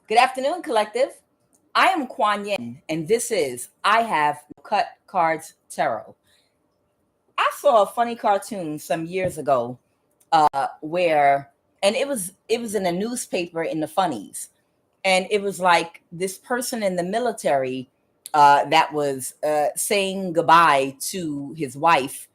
Good afternoon, collective. I am QUAN, and this is I Have Cut Cards Tarot. I saw a funny cartoon some years ago, where, and it was in a newspaper in the funnies, and it was like this person in the military that was saying goodbye to his wife,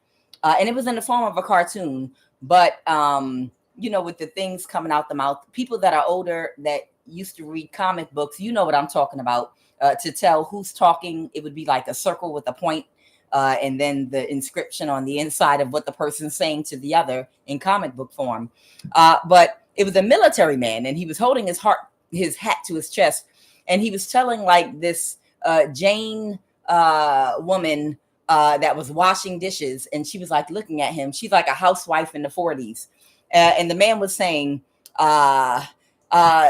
and it was in the form of a cartoon. But with the things coming out the mouth, people that are older that used to read comic books, you know what I'm talking about. To tell who's talking, it would be like a circle with a point, and then the inscription on the inside of what the person's saying to the other in comic book form. But it was a military man, and he was holding his hat to his chest, and he was telling like this Jane woman that was washing dishes, and she was like looking at him. She's like a housewife in the 40s, and the man was saying,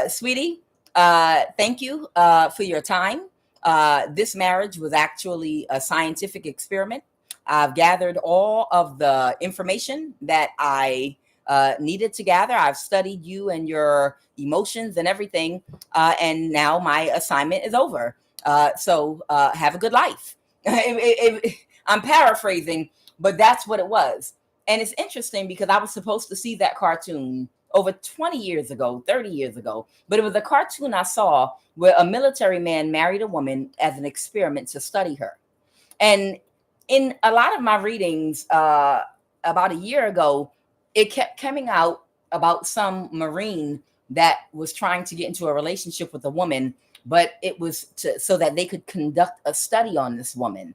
"Sweetie, thank you for your time. This marriage was actually a scientific experiment. I've gathered all of the information that I needed to gather. I've studied you and your emotions and everything, and now my assignment is over. So have a good life." I'm paraphrasing, but that's what it was. And it's interesting because I was supposed to see that cartoon over 20 years ago, 30 years ago, but it was a cartoon I saw where a military man married a woman as an experiment to study her. And in a lot of my readings about a year ago, it kept coming out about some Marine that was trying to get into a relationship with a woman, but it was so that they could conduct a study on this woman.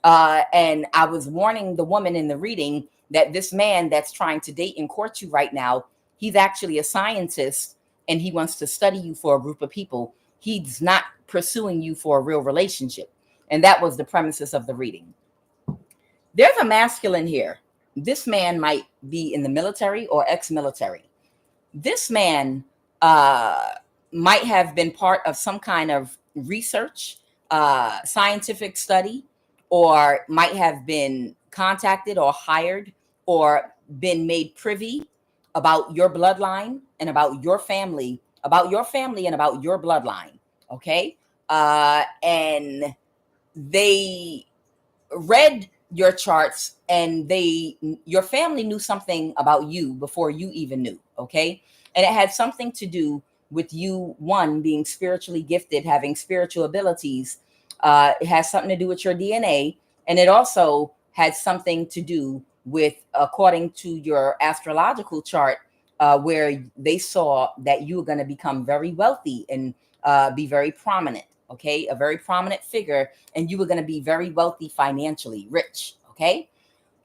And I was warning the woman in the reading that this man that's trying to date and court you right now, he's actually a scientist, and he wants to study you for a group of people. He's not pursuing you for a real relationship. And that was the premises of the reading. There's a masculine here. This man might be in the military or ex-military. This man might have been part of some kind of research, scientific study, or might have been contacted or hired or been made privy about your bloodline and about your family and about your bloodline. Okay. And they read your charts, and your family knew something about you before you even knew. Okay. And it had something to do with you, one, being spiritually gifted, having spiritual abilities. It has something to do with your DNA. And it also had something to do with, according to your astrological chart, where they saw that you were going to become very wealthy and be very prominent. Okay. A very prominent figure. And you were going to be very wealthy financially, rich. Okay.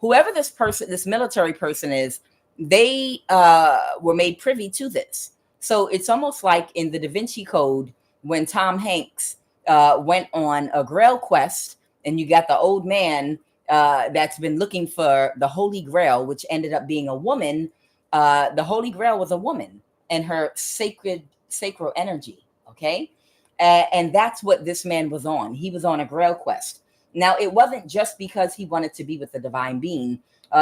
Whoever this military person is, they were made privy to this. So it's almost like in the Da Vinci Code, when Tom Hanks went on a Grail quest, and you got the old man that's been looking for the Holy Grail, which ended up being a woman. The Holy Grail was a woman and her sacral energy. Okay. And that's what this man was on. He was on a Grail quest. Now, it wasn't just because he wanted to be with the divine being.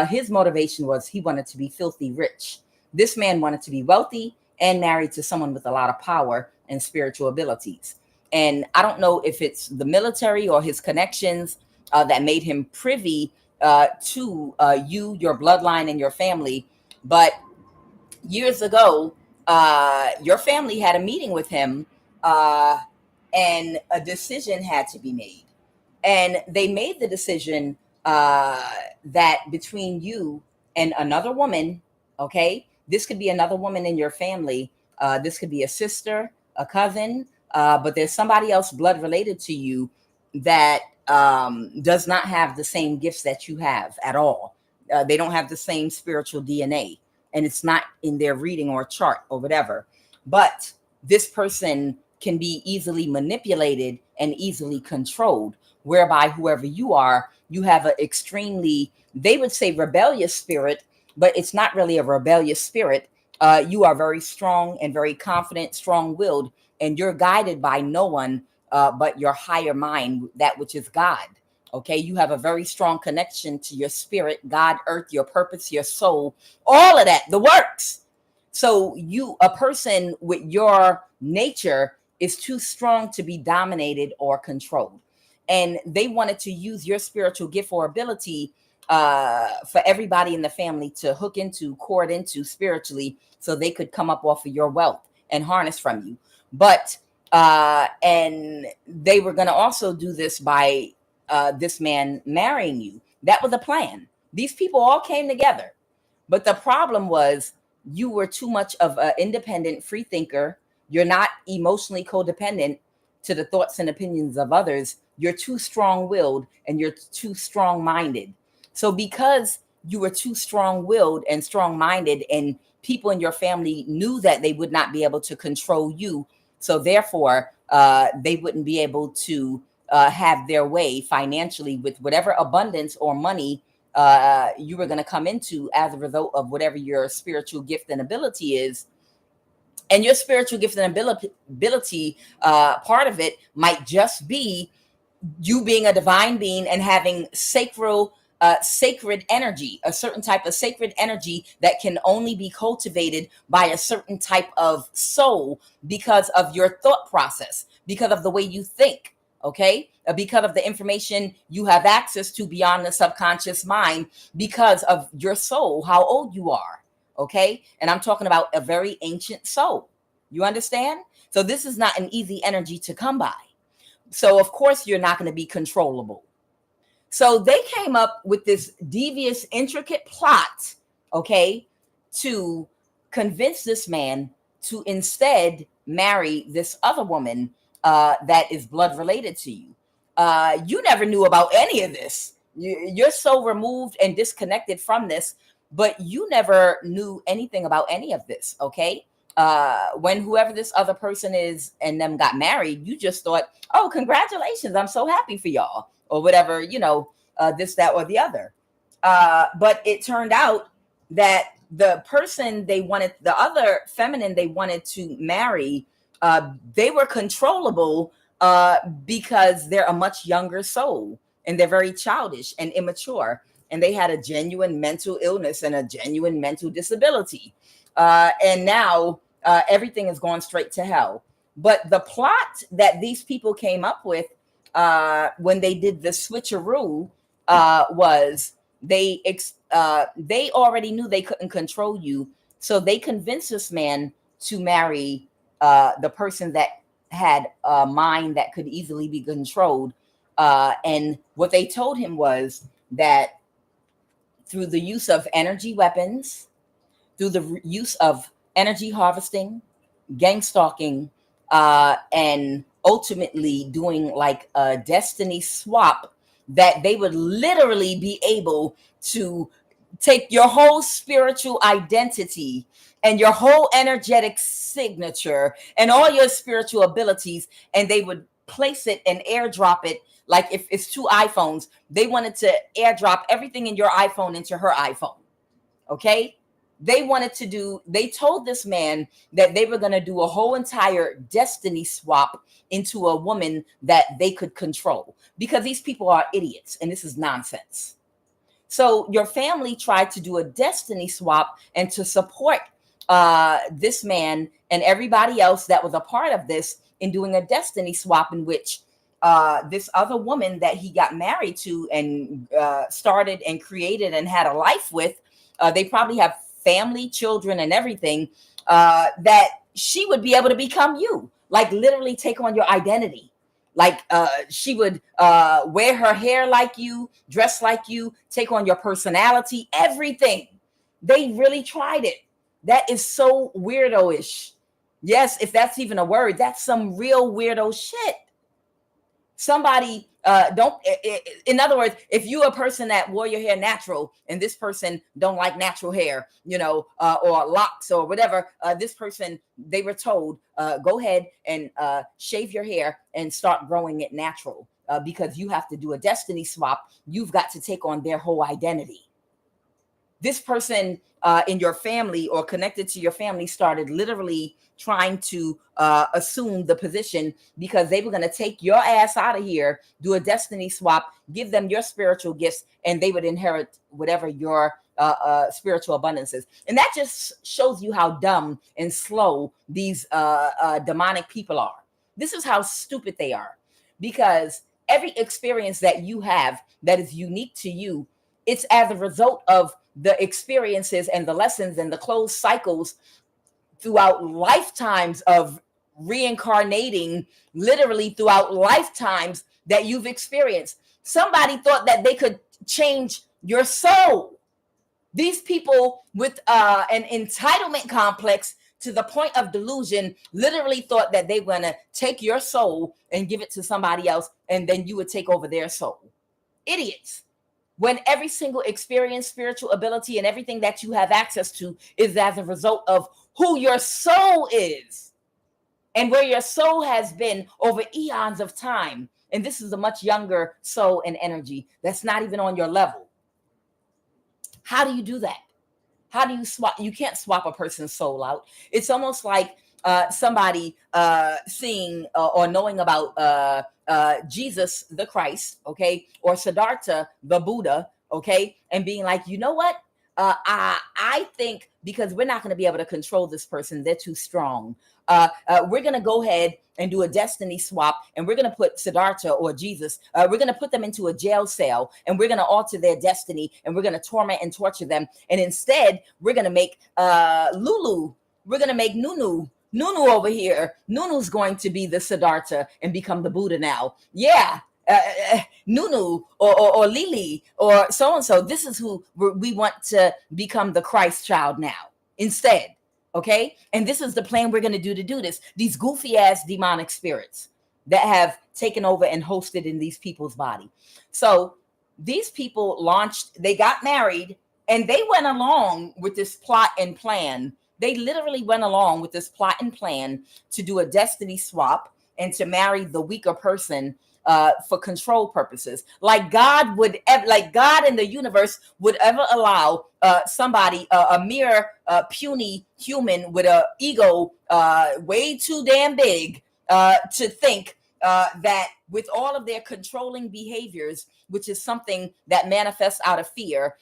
His motivation was he wanted to be filthy rich. This man wanted to be wealthy and married to someone with a lot of power and spiritual abilities. And I don't know if it's the military or his connections that made him privy to you, your bloodline, and your family. But years ago, your family had a meeting with him, and a decision had to be made. And they made the decision that between you and another woman, okay, this could be another woman in your family. This could be a sister, a cousin, but there's somebody else blood related to you that does not have the same gifts that you have at all. They don't have the same spiritual DNA, and it's not in their reading or chart or whatever. But this person can be easily manipulated and easily controlled, whereby whoever you are, you have an extremely, they would say, rebellious spirit, but it's not really a rebellious spirit. You are very strong and very confident, strong-willed, and you're guided by no one but your higher mind, that which is God. Okay, you have a very strong connection to your spirit, God, earth, your purpose, your soul, all of that, the works. So a person with your nature is too strong to be dominated or controlled. And they wanted to use your spiritual gift or ability for everybody in the family to hook into, cord into spiritually, so they could come up off of your wealth and harness from you. But and they were going to also do this by this man marrying you. That was the plan. These people all came together. But the problem was you were too much of an independent free thinker. You're not emotionally codependent to the thoughts and opinions of others. You're too strong-willed and you're too strong-minded. So because you were too strong-willed and strong-minded, and people in your family knew that they would not be able to control you, so therefore they wouldn't be able to have their way financially with whatever abundance or money you were going to come into as a result of whatever your spiritual gift and ability is. And your spiritual gift and ability, part of it might just be you being a divine being and having sacred energy, a certain type of sacred energy that can only be cultivated by a certain type of soul because of your thought process, because of the way you think. Okay, because of the information you have access to beyond the subconscious mind, because of your soul, how old you are. Okay, and I'm talking about a very ancient soul. You understand? So this is not an easy energy to come by. So of course you're not going to be controllable. So they came up with this devious, intricate plot, okay, to convince this man to instead marry this other woman that is blood related to you. You never knew about any of this. You're so removed and disconnected from this, but you never knew anything about any of this, okay? When whoever this other person is and them got married, you just thought, oh, congratulations, I'm so happy for y'all, or whatever, this, that, or the other. But it turned out that the person they wanted, the other feminine they wanted to marry, they were controllable because they're a much younger soul and they're very childish and immature. And they had a genuine mental illness and a genuine mental disability. And now everything is going straight to hell. But the plot that these people came up with when they did the switcheroo was they already knew they couldn't control you. So they convinced this man to marry the person that had a mind that could easily be controlled. And what they told him was that through the use of energy weapons, through the use of energy harvesting, gang stalking, and ultimately doing like a destiny swap, that they would literally be able to take your whole spiritual identity and your whole energetic signature and all your spiritual abilities, and they would place it and airdrop it. Like if it's 2 iPhones, they wanted to airdrop everything in your iPhone into her iPhone. Okay. They told this man that they were going to do a whole entire destiny swap into a woman that they could control, because these people are idiots and this is nonsense. So your family tried to do a destiny swap and to support this man and everybody else that was a part of this in doing a destiny swap, in which this other woman that he got married to and started and created and had a life with, they probably have family, children, and everything, that she would be able to become you, like literally take on your identity. Like she would wear her hair like you, dress like you, take on your personality, everything. They really tried it. That is so weirdo-ish. Yes, if that's even a word, that's some real weirdo shit. Somebody in other words, if you're a person that wore your hair natural and this person don't like natural hair, or locks or whatever, this person, they were told, go ahead and shave your hair and start growing it natural, because you have to do a destiny swap. You've got to take on their whole identity. This person in your family or connected to your family started literally trying to assume the position, because they were going to take your ass out of here, do a destiny swap, give them your spiritual gifts, and they would inherit whatever your spiritual abundance is. And that just shows you how dumb and slow these demonic people are. This is how stupid they are, because every experience that you have that is unique to you, it's as a result of the experiences and the lessons and the closed cycles throughout lifetimes of reincarnating, literally throughout lifetimes that you've experienced. Somebody thought that they could change your soul. These people with an entitlement complex to the point of delusion literally thought that they were going to take your soul and give it to somebody else, and then you would take over their soul. Idiots. When every single experience, spiritual ability, and everything that you have access to is as a result of who your soul is and where your soul has been over eons of time. And this is a much younger soul and energy that's not even on your level. How do you do that? How do you swap? You can't swap a person's soul out. It's almost like somebody seeing or knowing about Jesus the Christ, okay, or Siddhartha the Buddha, okay, and being like, you know what? I think because we're not going to be able to control this person, they're too strong. We're going to go ahead and do a destiny swap, and we're going to put Siddhartha or Jesus, we're going to put them into a jail cell, and we're going to alter their destiny, and we're going to torment and torture them. And instead, we're going to make Lulu, we're going to make Nunu over here. Nunu's going to be the Siddhartha and become the Buddha now. Yeah. Nunu or Lily or so-and-so. This is who we want to become the Christ child now instead. Okay. And this is the plan we're going to do this. These goofy ass demonic spirits that have taken over and hosted in these people's body. So these people launched, they got married, and they went along with this plot and plan. They literally went along with this plot and plan to do a destiny swap and to marry the weaker person for control purposes. Like God would, like God in the universe would ever allow somebody, a mere puny human with an ego way too damn big to think that with all of their controlling behaviors, which is something that manifests out of fear,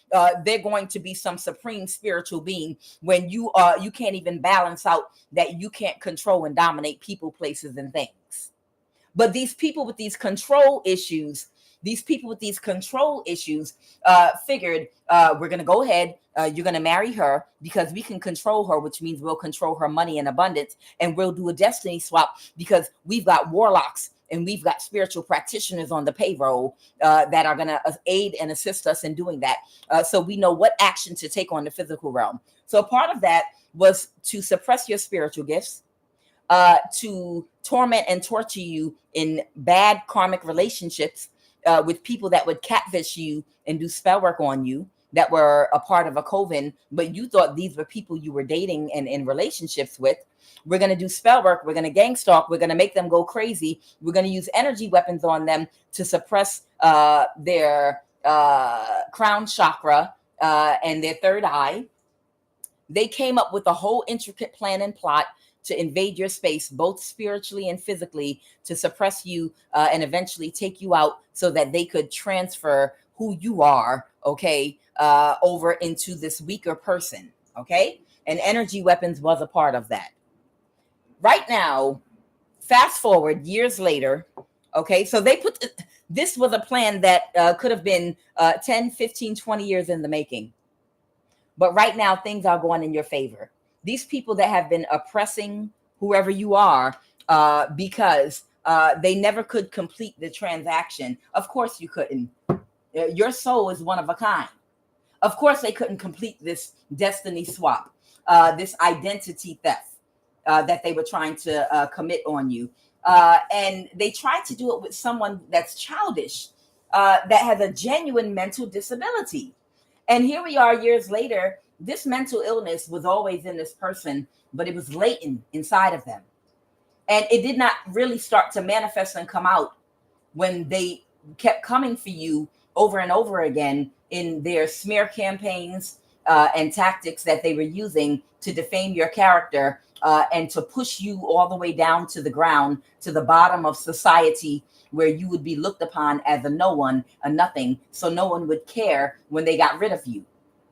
they're going to be some supreme spiritual being when you can't even balance out that you can't control and dominate people, places, and things. But these people with these control issues, figured we're going to go ahead. You're going to marry her because we can control her, which means we'll control her money in abundance. And we'll do a destiny swap because we've got warlocks and we've got spiritual practitioners on the payroll that are going to aid and assist us in doing that. So we know what action to take on the physical realm. So part of that was to suppress your spiritual gifts, to torment and torture you in bad karmic relationships with people that would catfish you and do spell work on you that were a part of a coven, but you thought these were people you were dating and in relationships with. We're going to do spell work. We're going to gang stalk. We're going to make them go crazy. We're going to use energy weapons on them to suppress their crown chakra and their third eye. They came up with a whole intricate plan and plot to invade your space, both spiritually and physically, to suppress you and eventually take you out so that they could transfer who you are, okay, over into this weaker person, okay? And energy weapons was a part of that. Right now, fast forward years later, okay, so they put, this was a plan that could have been 10, 15, 20 years in the making. But right now, things are going in your favor. These people that have been oppressing whoever you are because they never could complete the transaction. Of course you couldn't. Your soul is one of a kind. Of course they couldn't complete this destiny swap, this identity theft that they were trying to commit on you. And they tried to do it with someone that's childish, that has a genuine mental disability. And here we are years later. This mental illness was always in this person, but it was latent inside of them. And it did not really start to manifest and come out when they kept coming for you over and over again in their smear campaigns and tactics that they were using to defame your character and to push you all the way down to the ground, to the bottom of society, where you would be looked upon as a no one, a nothing. So no one would care when they got rid of you.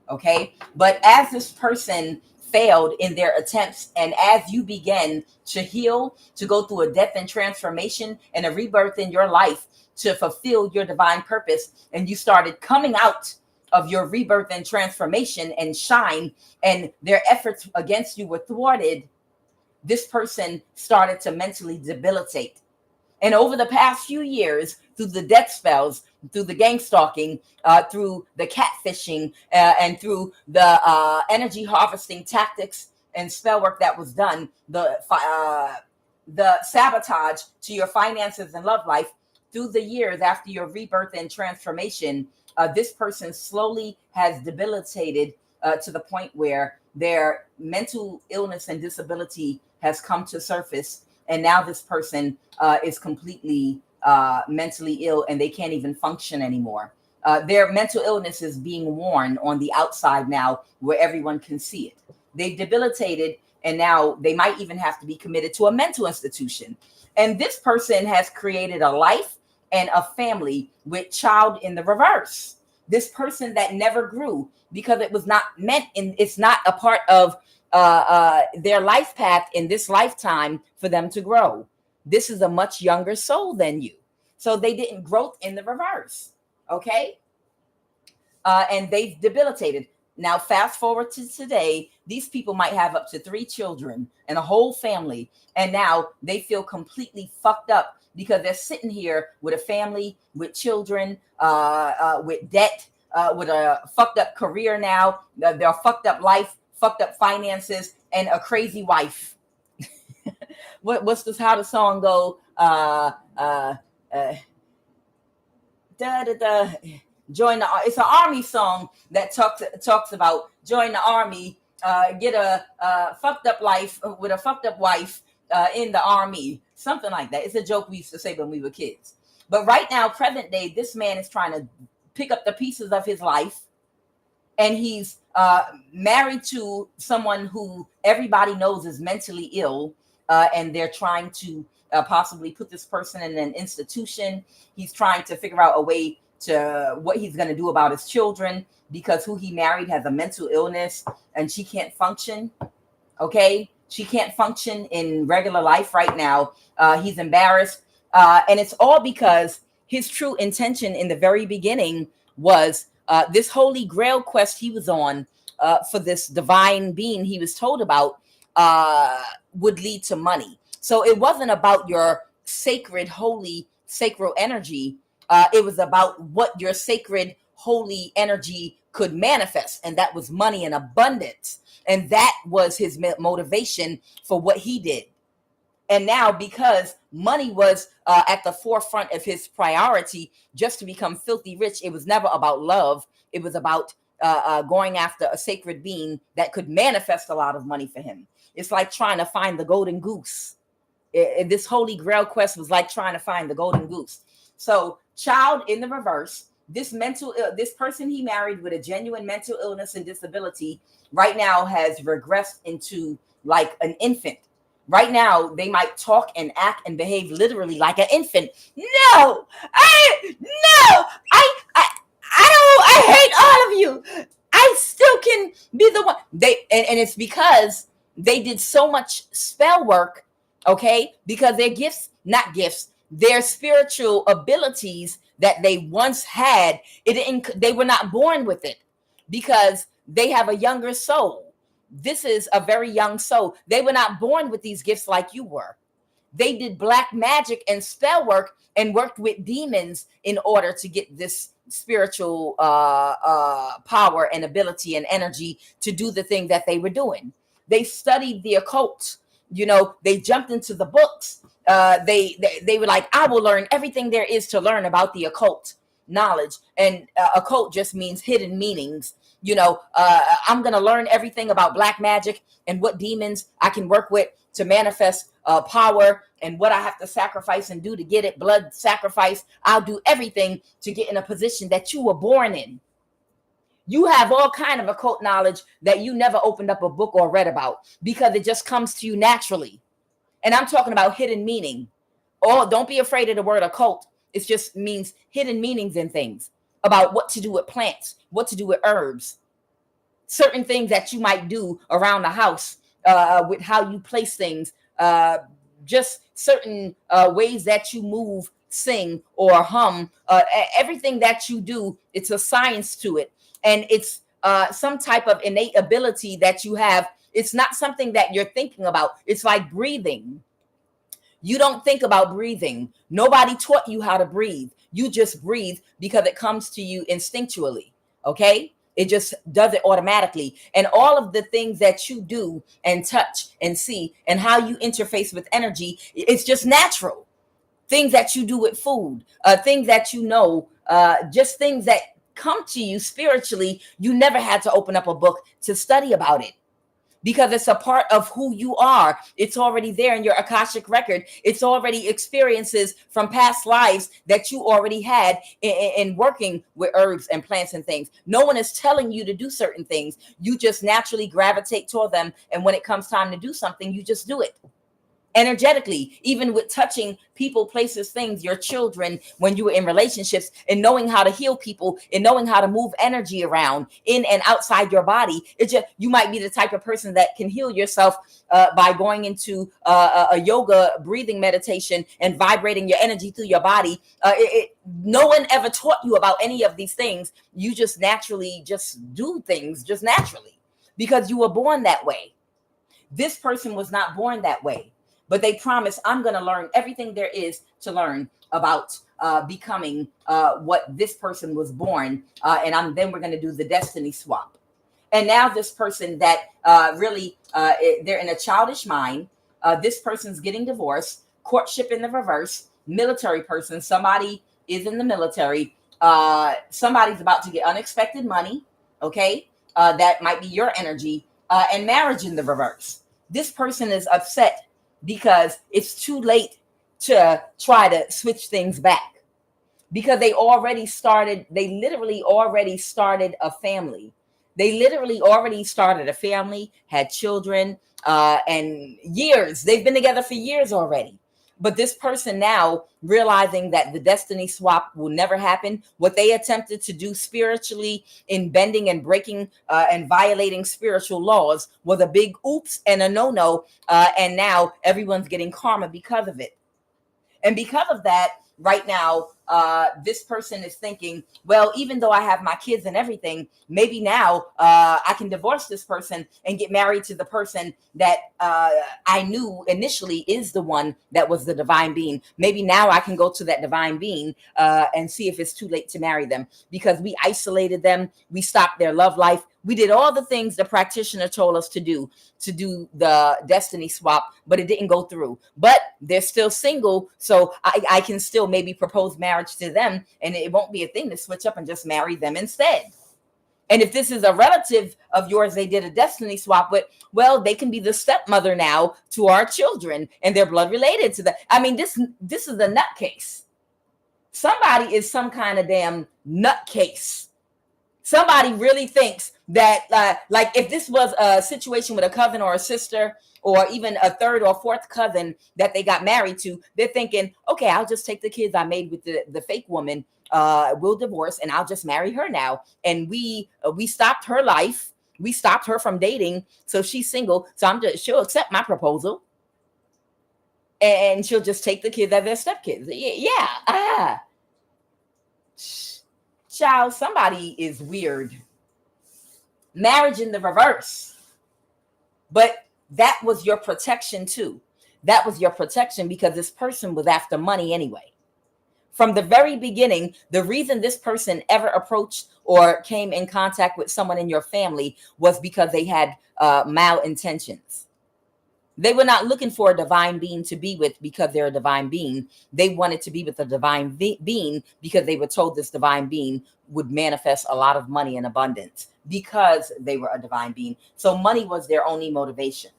Okay. But as this person failed in their attempts. And as you begin to heal, to go through a death and transformation and a rebirth in your life to fulfill your divine purpose, and you started coming out of your rebirth and transformation and shine, and their efforts against you were thwarted, this person started to mentally debilitate. And over the past few years, through the death spells, through the gang stalking, through the catfishing, and through the energy harvesting tactics and spell work that was done, the sabotage to your finances and love life, through the years after your rebirth and transformation, this person slowly has debilitated to the point where their mental illness and disability has come to surface. And now this person is completely mentally ill, and they can't even function anymore. Their mental illness is being worn on the outside now, where everyone can see it. They've debilitated, and now they might even have to be committed to a mental institution. And this person has created a life and a family with child in the reverse. This person that never grew because it was not meant in, it's not a part of their life path in this lifetime for them to grow. This is a much younger soul than you. So they didn't grow in the reverse. Okay. And they've debilitated. Now, fast forward to today, these people might have up to 3 children and a whole family. And now they feel completely fucked up because they're sitting here with a family, with children, with debt, with a fucked up career now, their fucked up life, fucked up finances, and a crazy wife. What's this? How the song go? Join the. It's an army song that talks about join the army, get a fucked up life with a fucked up wife in the army, something like that. It's a joke we used to say when we were kids. But right now, present day, this man is trying to pick up the pieces of his life, and he's married to someone who everybody knows is mentally ill, and they're trying to possibly put this person in an institution. He's trying to figure out a way to what he's going to do about his children, because who he married has a mental illness and she can't function. Okay. She can't function in regular life right now. He's embarrassed. And it's all because his true intention in the very beginning was this holy grail quest he was on for this divine being he was told about would lead to money. So it wasn't about your sacred, holy, sacred energy. It was about what your sacred, holy energy could manifest. And that was money in abundance. And that was his motivation for what he did. And now, because money was at the forefront of his priority, just to become filthy rich, it was never about love. It was about going after a sacred being that could manifest a lot of money for him. It's like trying to find the golden goose. This holy grail quest was like trying to find the golden goose. So, child in the reverse, this person he married with a genuine mental illness and disability right now has regressed into like an infant. Right now, they might talk and act and behave literally like an infant. No, I hate all of you. I still can be the one. And it's because they did so much spell work, okay? Because their gifts, not gifts, their spiritual abilities that they once had, they were not born with it because they have a younger soul. This is a very young soul. They were not born with these gifts like you were. They did black magic and spell work and worked with demons in order to get this spiritual power and ability and energy to do the thing that they were doing. They studied the occult. They jumped into the books. They were like, I will learn everything there is to learn about the occult knowledge. And occult just means hidden meanings. I'm going to learn everything about black magic and what demons I can work with to manifest power and what I have to sacrifice and do to get it. Blood sacrifice. I'll do everything to get in a position that you were born in. You have all kind of occult knowledge that you never opened up a book or read about because it just comes to you naturally. And I'm talking about hidden meaning. Oh, don't be afraid of the word occult. It just means hidden meanings in things about what to do with plants, what to do with herbs. certain things that you might do around the house, with how you place things, just certain ways that you move, sing, or hum. Everything that you do, it's a science to it, and it's some type of innate ability that you have. It's not something that you're thinking about. It's like breathing. You don't think about breathing. Nobody taught you how to breathe. You just breathe because it comes to you instinctually. Okay? It just does it automatically. And all of the things that you do and touch and see and how you interface with energy, it's just natural. Things that you do with food, things that you know, just things that come to you spiritually. You never had to open up a book to study about it, because it's a part of who you are. It's already there in your Akashic record. It's already experiences from past lives that you already had in working with herbs and plants and things. No one is telling you to do certain things. You just naturally gravitate toward them. And when it comes time to do something, you just do it. Energetically, even with touching people, places, things, your children, when you were in relationships, and knowing how to heal people and knowing how to move energy around in and outside your body. It's just, you might be the type of person that can heal yourself by going into a yoga breathing meditation and vibrating your energy through your body. No one ever taught you about any of these things. You just naturally just do things just naturally because you were born that way. This person was not born that way. But they promise, I'm going to learn everything there is to learn about becoming what this person was born. And then we're going to do the destiny swap. And now this person that really, they're in a childish mind. This person's getting divorced, courtship in the reverse, military person. Somebody is in the military. Somebody's about to get unexpected money. Okay. That might be your energy, and marriage in the reverse. This person is upset because it's too late to try to switch things back, because they literally already started a family. They literally already started a family, had children, and years. They've been together for years already. But this person now realizing that the destiny swap will never happen, what they attempted to do spiritually in bending and breaking and violating spiritual laws was a big oops and a no-no. And now everyone's getting karma because of it. And because of that, right now, this person is thinking, well, even though I have my kids and everything, maybe now I can divorce this person and get married to the person that I knew initially is the one that was the divine being. Maybe now I can go to that divine being and see if it's too late to marry them, because we isolated them. We stopped their love life. We did all the things the practitioner told us to do the destiny swap, but it didn't go through. But they're still single, so I can still maybe propose marriage to them, and it won't be a thing to switch up and just marry them instead. And if this is a relative of yours they did a destiny swap with, well, they can be the stepmother now to our children, and they're blood related to that. I mean, this is a nutcase. Somebody is some kind of damn nutcase. Somebody really thinks that, like if this was a situation with a cousin or a sister, or even a third or fourth cousin that they got married to, they're thinking, okay, I'll just take the kids I made with the fake woman. We'll divorce and I'll just marry her now. And we stopped her life. We stopped her from dating. So she's single. So she'll accept my proposal. And she'll just take the kids as their stepkids. Yeah. Child, somebody is weird. Marriage in the reverse. But that was your protection too. That was your protection because this person was after money anyway. From the very beginning, the reason this person ever approached or came in contact with someone in your family was because they had malintentions. They were not looking for a divine being to be with because they're a divine being. They wanted to be with a divine being because they were told this divine being would manifest a lot of money in abundance because they were a divine being. So money was their only motivation.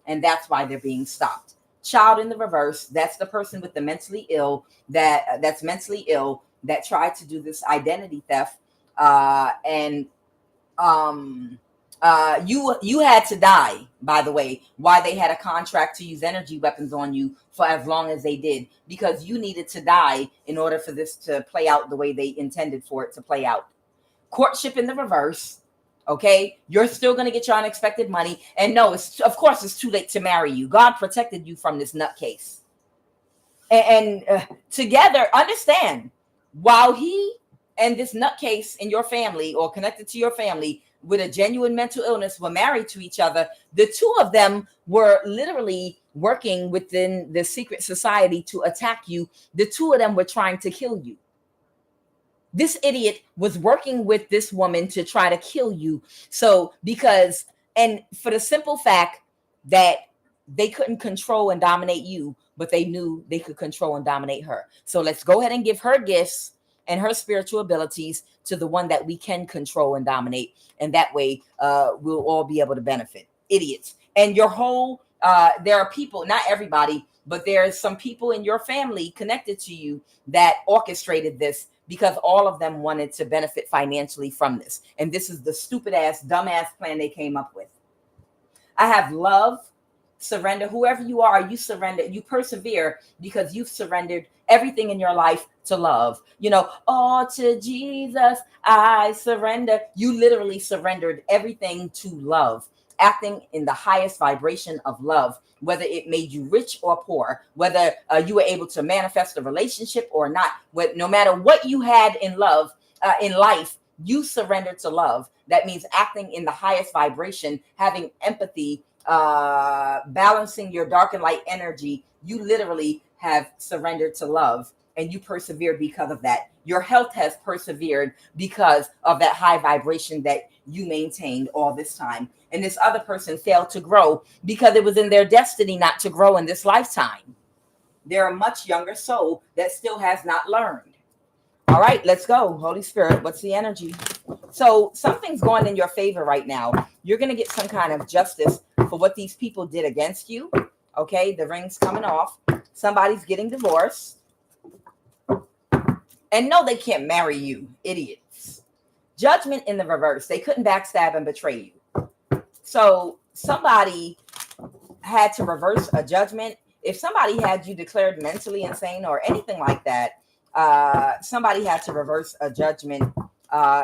And that's why they're being stopped. Child in the reverse, that's the person with the mentally ill that's mentally ill that tried to do this identity theft. You had to die, by the way, why they had a contract to use energy weapons on you for as long as they did, because you needed to die in order for this to play out the way they intended for it to play out. Courtship in the reverse. Okay, you're still going to get your unexpected money. And no, of course it's too late to marry you. God protected you from this nutcase. And together, understand, while he and this nutcase in your family or connected to your family with a genuine mental illness were married to each other, the two of them were literally working within the secret society to attack you. The two of them were trying to kill you. This idiot was working with this woman to try to kill you. So, because, and for the simple fact that they couldn't control and dominate you, but they knew they could control and dominate her. So let's go ahead and give her gifts and her spiritual abilities to the one that we can control and dominate. And that way, we'll all be able to benefit. Idiots. And your whole, there are people, not everybody, but there's some people in your family connected to you that orchestrated this, because all of them wanted to benefit financially from this. And this is the stupid ass, dumbass plan they came up with. I have love, surrender. Whoever you are, you surrender, you persevere because you've surrendered everything in your life to love. You know, oh, to Jesus, I surrender. You literally surrendered everything to love, acting in the highest vibration of love, whether it made you rich or poor, whether you were able to manifest a relationship or not, no matter what you had in love, in life, you surrendered to love. That means acting in the highest vibration, having empathy, balancing your dark and light energy. You literally have surrendered to love, and you persevered because of that. Your health has persevered because of that high vibration that you maintained all this time. And this other person failed to grow because it was in their destiny not to grow in this lifetime. They're a much younger soul that still has not learned. All right, let's go. Holy Spirit, what's the energy? So something's going in your favor right now. You're going to get some kind of justice for what these people did against you. Okay, the ring's coming off. Somebody's getting divorced. And no, they can't marry you, idiots. Judgment in the reverse. They couldn't backstab and betray you. So somebody had to reverse a judgment. If somebody had you declared mentally insane or anything like that, somebody had to reverse a judgment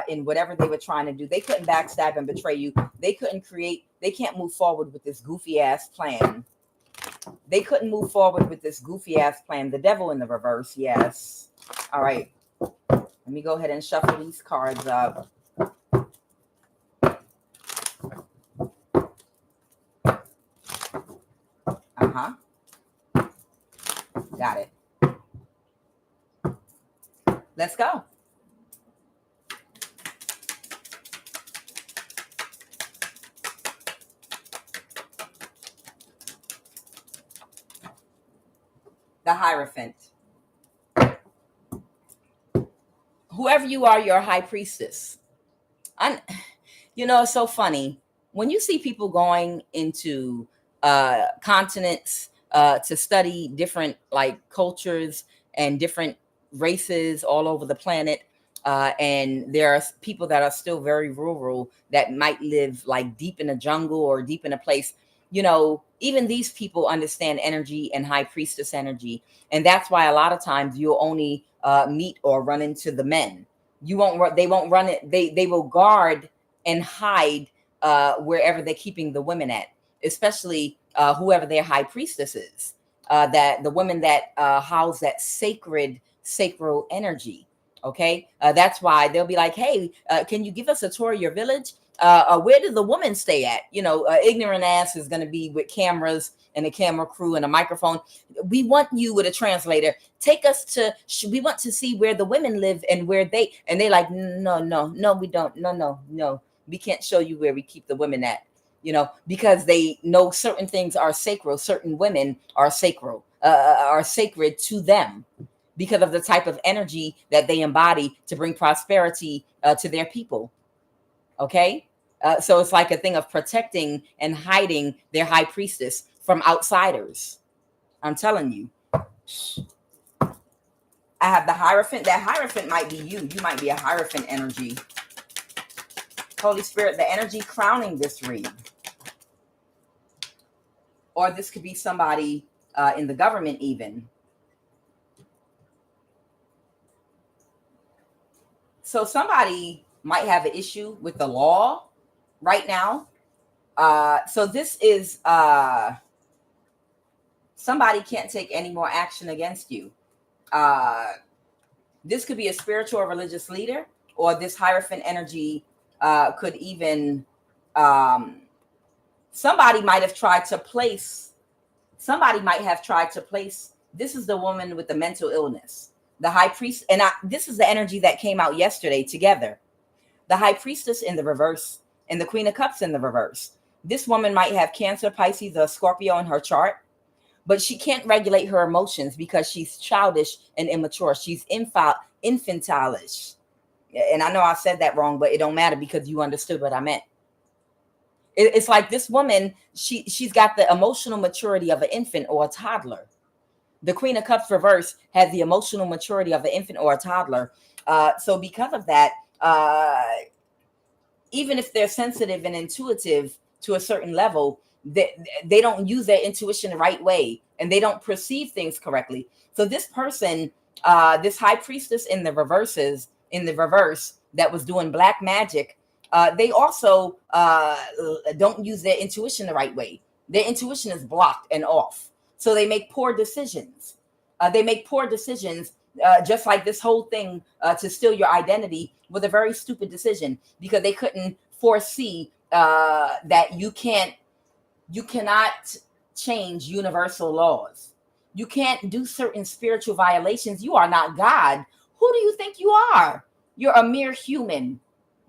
in whatever they were trying to do. They couldn't backstab and betray you. They can't move forward with this goofy ass plan. They couldn't move forward with this goofy ass plan. The devil in the reverse, yes. All right. Let me go ahead and shuffle these cards up. Got it. Let's go. The Hierophant. Whoever you are, you're a high priestess. It's so funny. When you see people going into continents to study different cultures and different races all over the planet, and there are people that are still very rural that might live deep in a jungle or deep in a place, even these people understand energy and high priestess energy. And that's why a lot of times you'll only meet or run into the men. They won't run it. They will guard and hide wherever they're keeping the women at, especially whoever their high priestess is, that the women that house that sacral energy. Okay. That's why they'll be like, hey, can you give us a tour of your village? Where did the woman stay at? Ignorant ass is going to be with cameras and a camera crew and a microphone. We want you with a translator. Take us to, we want to see where the women live and they're like, no, we don't. No. We can't show you where we keep the women at, because they know certain things are sacral. Certain women are sacral, are sacred to them because of the type of energy that they embody to bring prosperity to their people. Okay. So it's like a thing of protecting and hiding their high priestess from outsiders. I'm telling you. I have the Hierophant. That Hierophant might be you. You might be a Hierophant energy. Holy Spirit, the energy crowning this read. Or this could be somebody in the government even. So somebody might have an issue with the law. right now. So this is somebody can't take any more action against you. This could be a spiritual or religious leader, or this Hierophant energy could even somebody might have tried to place. Somebody might have tried to place. This is the woman with the mental illness, the high priest, and this is the energy that came out yesterday together. The high priestess in the reverse and the queen of cups in the reverse. This woman might have Cancer, Pisces, or Scorpio in her chart, but she can't regulate her emotions because she's childish and immature. She's infantilish. And I know I said that wrong, but it don't matter because you understood what I meant. It's like this woman, she's got the emotional maturity of an infant or a toddler. The Queen of Cups reverse has the emotional maturity of an infant or a toddler. So because of that, even if they're sensitive and intuitive to a certain level, they don't use their intuition the right way, and they don't perceive things correctly. So this person, this high priestess in the reverse that was doing black magic, they also don't use their intuition the right way. Their intuition is blocked and off. So they make poor decisions. Just like this whole thing to steal your identity was a very stupid decision, because they couldn't foresee that you cannot change universal laws. You can't do certain spiritual violations. You are not God. Who do you think you are? You're a mere human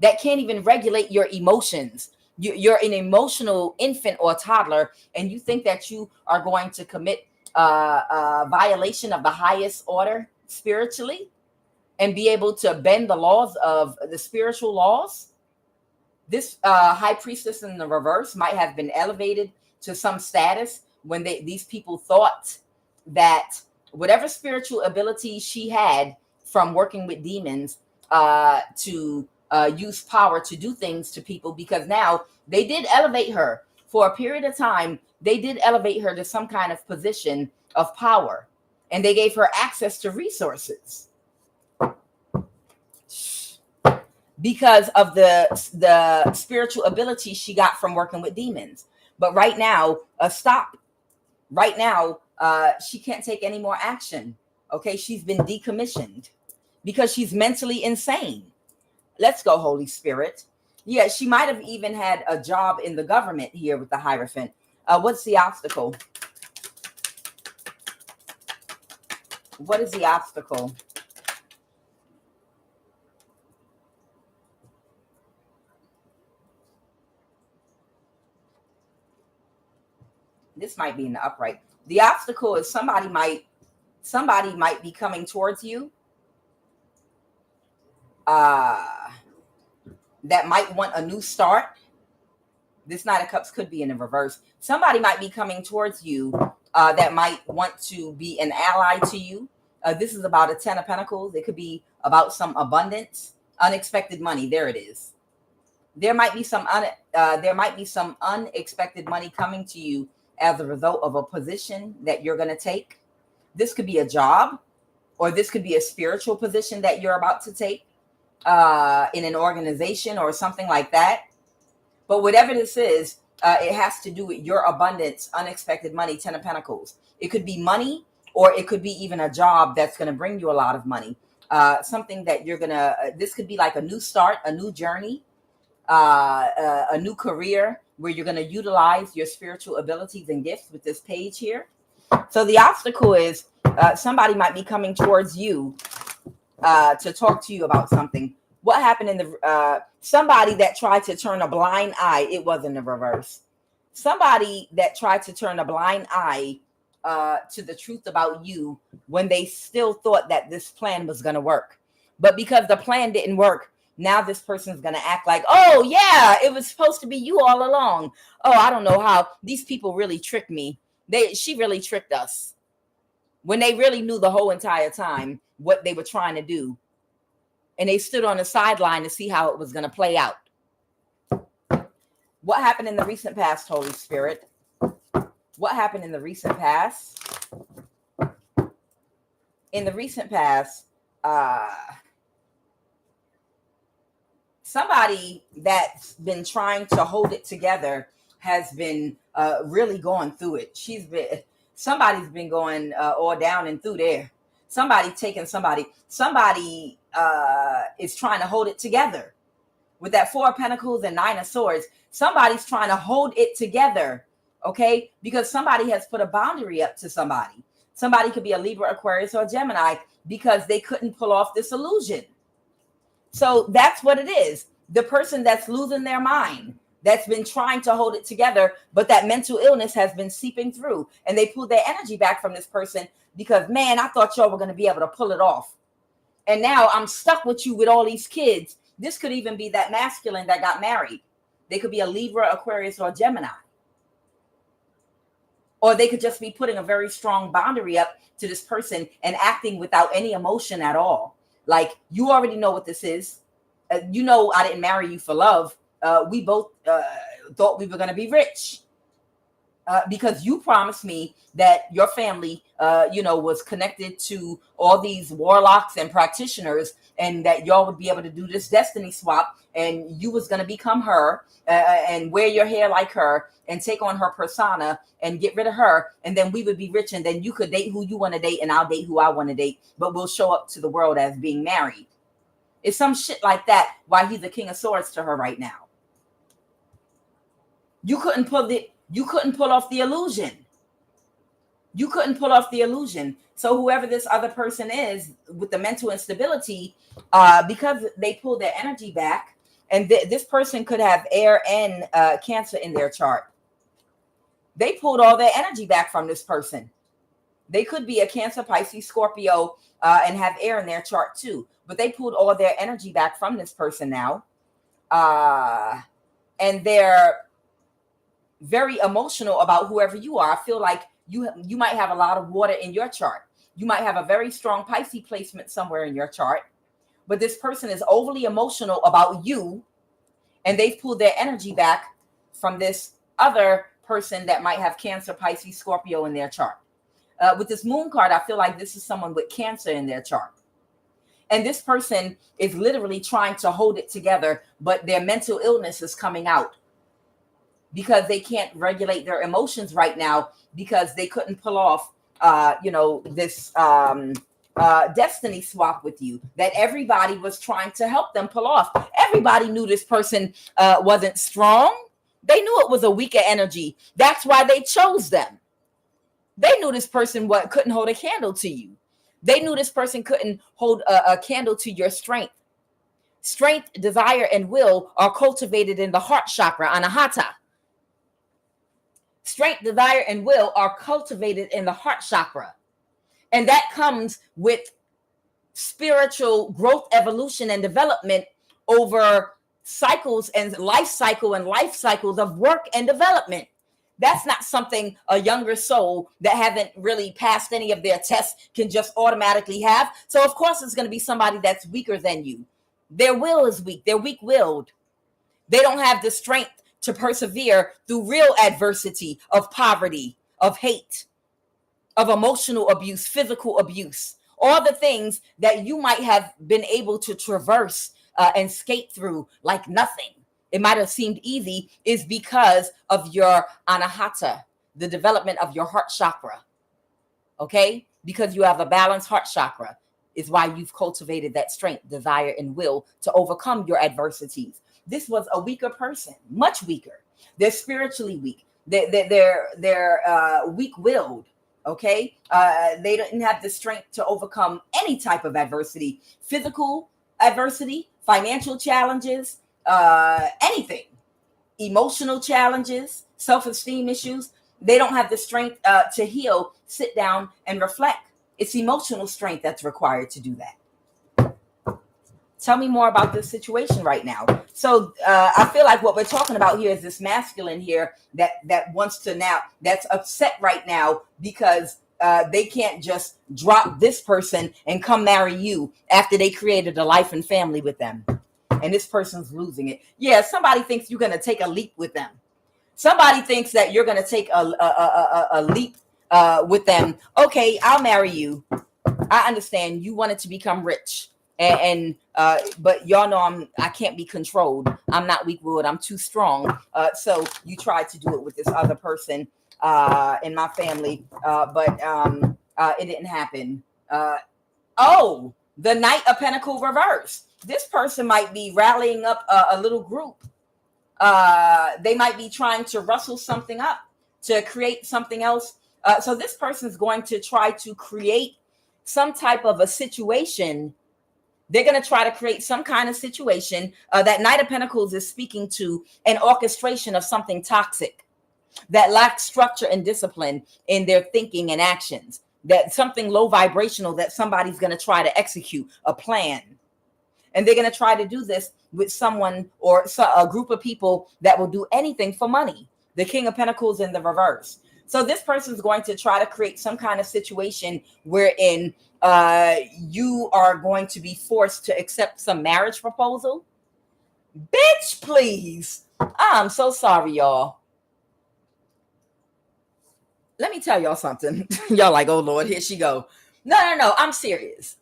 that can't even regulate your emotions. You're an emotional infant or toddler, and you think that you are going to commit a violation of the highest order spiritually and be able to bend the laws of the spiritual laws. This high priestess in the reverse might have been elevated to some status when these people thought that whatever spiritual ability she had from working with demons to use power to do things to people, because now they did elevate her for a period of time. They did elevate her to some kind of position of power, and they gave her access to resources because of the spiritual ability she got from working with demons. But right now, stop. Right now, she can't take any more action. Okay, she's been decommissioned because she's mentally insane. Let's go, Holy Spirit. Yeah, she might have even had a job in the government here with the Hierophant. What's the obstacle? What is the obstacle? This might be in the upright. The obstacle is somebody might be coming towards you that might want a new start. This Knight of Cups could be in the reverse. Somebody might be coming towards you that might want to be an ally to you. This is about a 10 of Pentacles. It could be about some abundance, unexpected money. There it is. There might be some unexpected money coming to you as a result of a position that you're going to take. This could be a job, or this could be a spiritual position that you're about to take in an organization or something like that. But whatever this is, it has to do with your abundance, unexpected money, 10 of Pentacles. It could be money, or it could be even a job that's going to bring you a lot of money. Something that you're going to, this could be like a new start, a new journey, a new career where you're going to utilize your spiritual abilities and gifts with this page here. So the obstacle is somebody might be coming towards you to talk to you about something. What happened in the somebody that tried to turn a blind eye? It wasn't the reverse. Somebody that tried to turn a blind eye to the truth about you when they still thought that this plan was going to work. But because the plan didn't work, now this person's going to act like, oh, yeah, it was supposed to be you all along. Oh, I don't know how. These people really tricked me. She really tricked us. When they really knew the whole entire time what they were trying to do. And they stood on the sideline to see how it was going to play out. What happened in the recent past, Holy Spirit? What happened in the recent past? In the recent past, somebody that's been trying to hold it together has been really going through it. Somebody's been going all down and through there. Somebody taking somebody is trying to hold it together. With that Four of Pentacles and Nine of Swords, somebody's trying to hold it together, okay? Because somebody has put a boundary up to somebody. Somebody could be a Libra, Aquarius, or Gemini because they couldn't pull off this illusion. So that's what it is. The person that's losing their mind, that's been trying to hold it together, but that mental illness has been seeping through, and they pulled their energy back from this person because, man, I thought y'all were going to be able to pull it off. And now I'm stuck with you with all these kids. This could even be that masculine that got married. They could be a Libra, Aquarius, or Gemini. Or they could just be putting a very strong boundary up to this person and acting without any emotion at all. Like, you already know what this is. You know, I didn't marry you for love. We both thought we were going to be rich. Because you promised me that your family, was connected to all these warlocks and practitioners, and that y'all would be able to do this destiny swap, and you was going to become her and wear your hair like her and take on her persona and get rid of her. And then we would be rich, and then you could date who you want to date and I'll date who I want to date, but we'll show up to the world as being married. It's some shit like that. Why he's the King of Swords to her right now. You couldn't pull off the illusion. You couldn't pull off the illusion. So whoever this other person is with the mental instability, because they pulled their energy back, and this person could have air and Cancer in their chart. They pulled all their energy back from this person. They could be a Cancer, Pisces, Scorpio, and have air in their chart too. But they pulled all their energy back from this person now. And they're very emotional about whoever you are. I feel like you might have a lot of water in your chart. You might have a very strong Pisces placement somewhere in your chart, but this person is overly emotional about you, and they've pulled their energy back from this other person that might have Cancer, Pisces, Scorpio in their chart. With this Moon card, I feel like this is someone with Cancer in their chart. And this person is literally trying to hold it together, but their mental illness is coming out because they can't regulate their emotions right now, because they couldn't pull off, this destiny swap with you that everybody was trying to help them pull off. Everybody knew this person wasn't strong. They knew it was a weaker energy. That's why they chose them. They knew this person couldn't hold a candle to you. They knew this person couldn't hold a candle to your strength. Strength, desire, and will are cultivated in the heart chakra, Anahata. Strength, desire, and will are cultivated in the heart chakra. And that comes with spiritual growth, evolution, and development over cycles and life cycles of work and development. That's not something a younger soul that haven't really passed any of their tests can just automatically have. So of course it's going to be somebody that's weaker than you. Their will is weak. They're weak-willed. They don't have the strength to persevere through real adversity of poverty, of hate, of emotional abuse, physical abuse, all the things that you might have been able to traverse and skate through like nothing. It might have seemed easy, is because of your anahata, the development of your heart chakra. Okay? Because you have a balanced heart chakra is why you've cultivated that strength, desire, and will to overcome your adversities. This was a weaker person, much weaker. They're spiritually weak. They're weak-willed. Okay, they didn't have the strength to overcome any type of adversity, physical adversity, financial challenges, anything, emotional challenges, self-esteem issues. They don't have the strength to heal, sit down, and reflect. It's emotional strength that's required to do that. Tell me more about this situation right now. So I feel like what we're talking about here is this masculine here that wants to now, that's upset right now because they can't just drop this person and come marry you after they created a life and family with them. And this person's losing it. Yeah, somebody thinks you're going to take a leap with them. Somebody thinks that you're going to take a leap with them. Okay, I'll marry you. I understand you wanted to become rich. But y'all know I can't be controlled. I'm not weak-willed. I'm too strong. So you tried to do it with this other person in my family, but it didn't happen. Oh, the Knight of Pentacles reverse. This person might be rallying up a little group. They might be trying to rustle something up to create something else. So this person is going to try to create some type of a situation. They're going to try to create some kind of situation. That Knight of Pentacles is speaking to an orchestration of something toxic that lacks structure and discipline in their thinking and actions. That something low vibrational that somebody's going to try to execute a plan. And they're going to try to do this with someone or a group of people that will do anything for money. The King of Pentacles in the reverse. So this person is going to try to create some kind of situation wherein you are going to be forced to accept some marriage proposal. Bitch, please. I'm so sorry, y'all. Let me tell y'all something. Y'all like, oh Lord, here she go. No. I'm serious.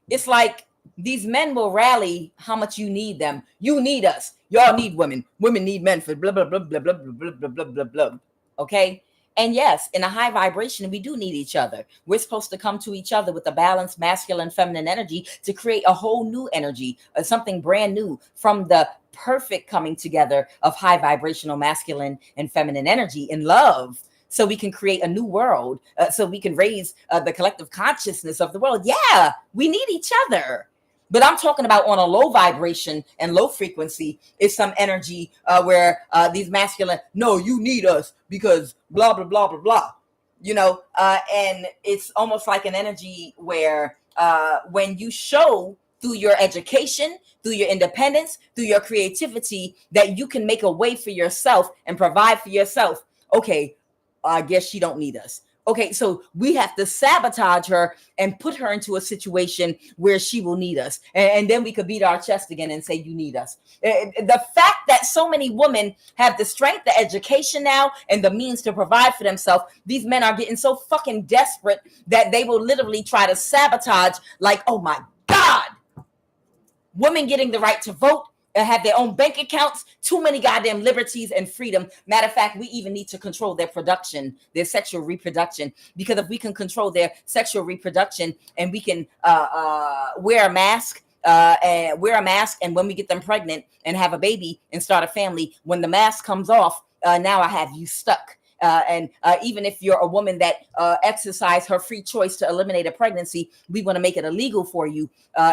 It's like these men will rally how much you need them. You need us. Y'all need women. Women need men for blah, blah, blah, blah, blah, blah, blah, blah, blah, blah. Okay? And yes, in a high vibration, we do need each other. We're supposed to come to each other with a balanced masculine, feminine energy to create a whole new energy, something brand new from the perfect coming together of high vibrational masculine and feminine energy in love. So we can create a new world, so we can raise the collective consciousness of the world. Yeah, we need each other. But I'm talking about on a low vibration and low frequency is some energy where these masculine, no, you need us because blah, blah, blah, blah, blah. You know, and it's almost like an energy where when you show through your education, through your independence, through your creativity, that you can make a way for yourself and provide for yourself. Okay, I guess she don't need us. Okay, so we have to sabotage her and put her into a situation where she will need us. And then we could beat our chest again and say, you need us. The fact that so many women have the strength, the education now, and the means to provide for themselves, these men are getting so fucking desperate that they will literally try to sabotage, like, oh my God, women getting the right to vote, have their own bank accounts, too many goddamn liberties and freedom. Matter of fact, we even need to control their production, their sexual reproduction, because if we can control their sexual reproduction and we can wear a mask, and when we get them pregnant and have a baby and start a family, when the mask comes off, now I have you stuck. And even if you're a woman that exercise her free choice to eliminate a pregnancy, we want to make it illegal for you.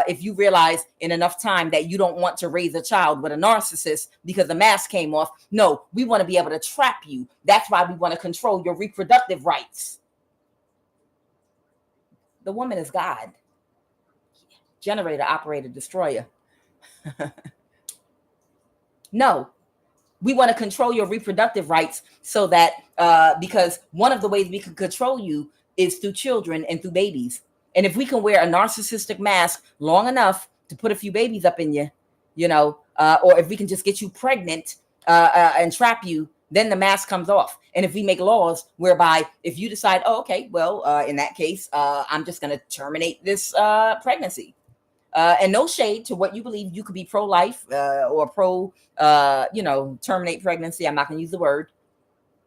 If you realize in enough time that you don't want to raise a child with a narcissist because the mask came off. No, we want to be able to trap you. That's why we want to control your reproductive rights. The woman is God. Generator, operator, destroyer. No. We want to control your reproductive rights so that because one of the ways we can control you is through children and through babies. And if we can wear a narcissistic mask long enough to put a few babies up in you, you know, or if we can just get you pregnant and trap you, then the mask comes off. And if we make laws whereby if you decide, oh, okay, well, in that case, I'm just going to terminate this pregnancy. And no shade to what you believe. You could be pro-life or pro, terminate pregnancy. I'm not going to use the word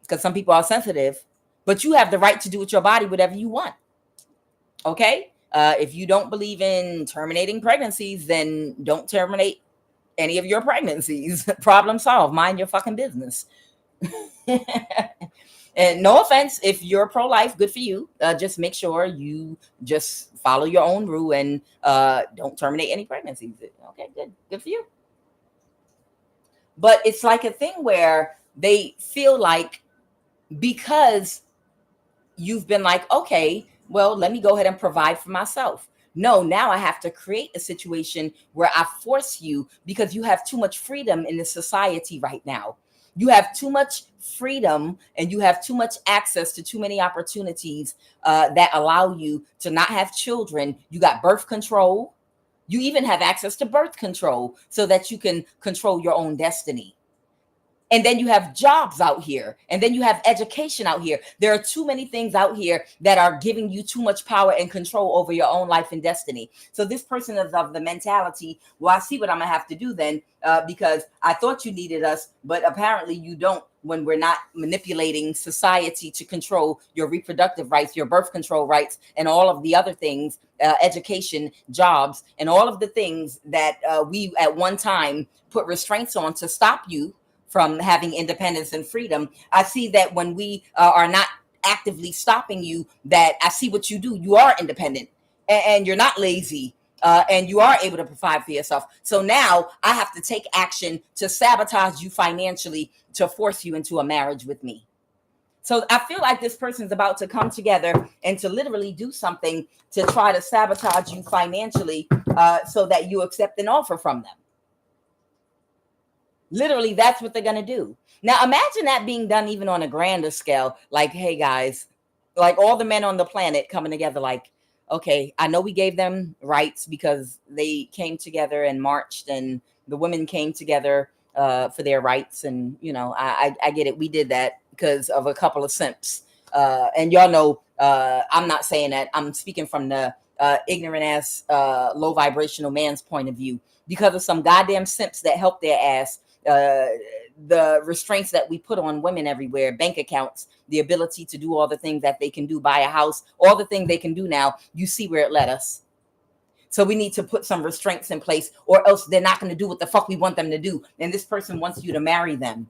because some people are sensitive, but you have the right to do with your body whatever you want. Okay? If you don't believe in terminating pregnancies, then don't terminate any of your pregnancies. Problem solved. Mind your fucking business. And no offense, if you're pro-life, good for you. Just make sure you just follow your own rule and don't terminate any pregnancies. Okay, good for you. But it's like a thing where they feel like because you've been like, okay, well, let me go ahead and provide for myself. No, now I have to create a situation where I force you because you have too much freedom in the society right now. You have too much freedom and you have too much access to too many opportunities that allow you to not have children. You got birth control. You even have access to birth control so that you can control your own destiny. And then you have jobs out here. And then you have education out here. There are too many things out here that are giving you too much power and control over your own life and destiny. So this person is of the mentality, well, I see what I'm going to have to do then, because I thought you needed us, but apparently you don't, when we're not manipulating society to control your reproductive rights, your birth control rights, and all of the other things, education, jobs, and all of the things that we at one time put restraints on to stop you from having independence and freedom. I see that when we are not actively stopping you, that I see what you do. You are independent and you're not lazy. And you are able to provide for yourself. So now I have to take action to sabotage you financially to force you into a marriage with me. So I feel like this person's about to come together and to literally do something to try to sabotage you financially so that you accept an offer from them. Literally, that's what they're going to do. Now, imagine that being done even on a grander scale. Like, hey, guys, like all the men on the planet coming together like, okay, I know we gave them rights because they came together and marched and the women came together for their rights. And, you know, I get it. We did that because of a couple of simps. And y'all know, I'm not saying that. I'm speaking from the ignorant ass, low vibrational man's point of view, because of some goddamn simps that helped their ass. The restraints that we put on women everywhere, bank accounts, the ability to do all the things that they can do, buy a house, all the things they can do now, you see where it led us. So we need to put some restraints in place, or else they're not going to do what the fuck we want them to do. And this person wants you to marry them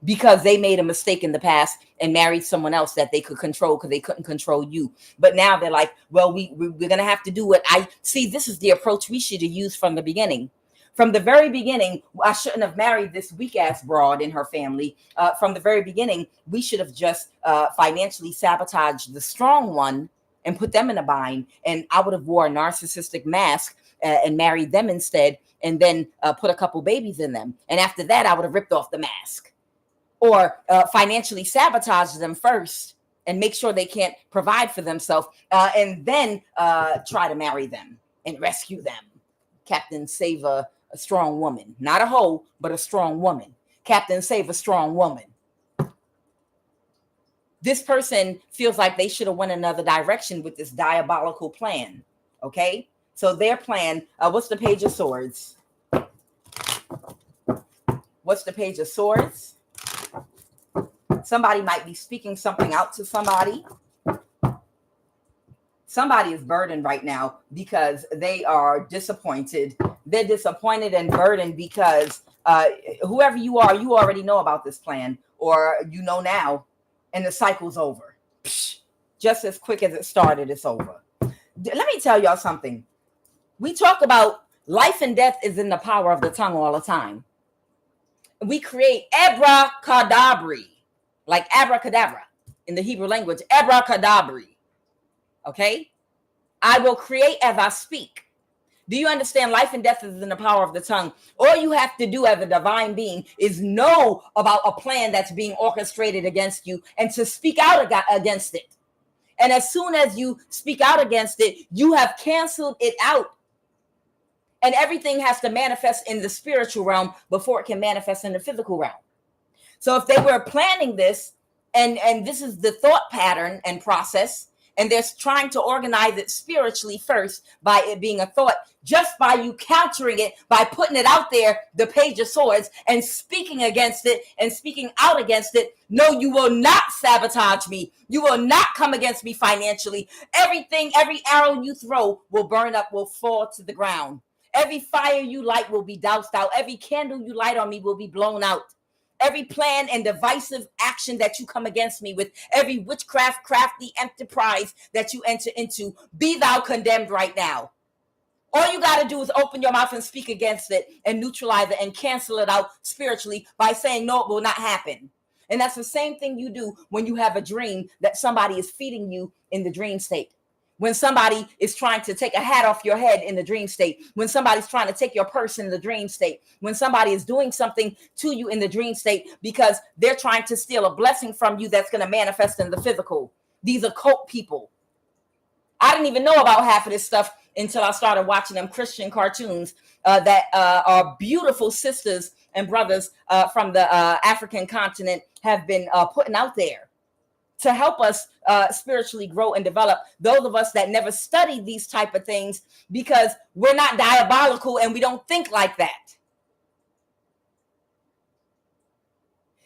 because they made a mistake in the past and married someone else that they could control because they couldn't control you. But now they're like, well, we're going to have to do what I see. This is the approach we should have used from the beginning. From the very beginning, I shouldn't have married this weak-ass broad in her family. From the very beginning, we should have just financially sabotaged the strong one and put them in a bind. And I would have wore a narcissistic mask and married them instead, and then put a couple babies in them. And after that, I would have ripped off the mask. Or financially sabotage them first and make sure they can't provide for themselves, and then try to marry them and rescue them. Captain, save a strong woman. Not a hoe, but a strong woman. Captain, save a strong woman. This person feels like they should have went another direction with this diabolical plan. Okay? So their plan, what's the Page of Swords? What's the Page of Swords? Somebody might be speaking something out to somebody. Somebody is burdened right now because they are disappointed. They're disappointed and burdened because whoever you are, you already know about this plan, or you know now, and the cycle's over. Psh, just as quick as it started, it's over. Let me tell y'all something. We talk about life and death is in the power of the tongue all the time. We create abracadabra, like abracadabra in the Hebrew language, abracadabra. Okay? I will create as I speak. Do you understand? Life and death is in the power of the tongue. All you have to do as a divine being is know about a plan that's being orchestrated against you and to speak out against it. And as soon as you speak out against it, you have canceled it out. And everything has to manifest in the spiritual realm before it can manifest in the physical realm. So if they were planning this, and this is the thought pattern and process, and they're trying to organize it spiritually first by it being a thought, just by you countering it, by putting it out there, the Page of Swords, and speaking against it and speaking out against it. No, you will not sabotage me. You will not come against me financially. Everything, every arrow you throw will burn up, will fall to the ground. Every fire you light will be doused out. Every candle you light on me will be blown out. Every plan and divisive action that you come against me with, every witchcraft, crafty enterprise that you enter into, be thou condemned right now. All you got to do is open your mouth and speak against it and neutralize it and cancel it out spiritually by saying, no, it will not happen. And that's the same thing you do when you have a dream that somebody is feeding you in the dream state. When somebody is trying to take a hat off your head in the dream state, when somebody's trying to take your purse in the dream state, when somebody is doing something to you in the dream state because they're trying to steal a blessing from you that's going to manifest in the physical. These occult people. I didn't even know about half of this stuff until I started watching them Christian cartoons that are beautiful sisters and brothers from the African continent have been putting out there to help us spiritually grow and develop. Those of us that never studied these type of things because we're not diabolical and we don't think like that.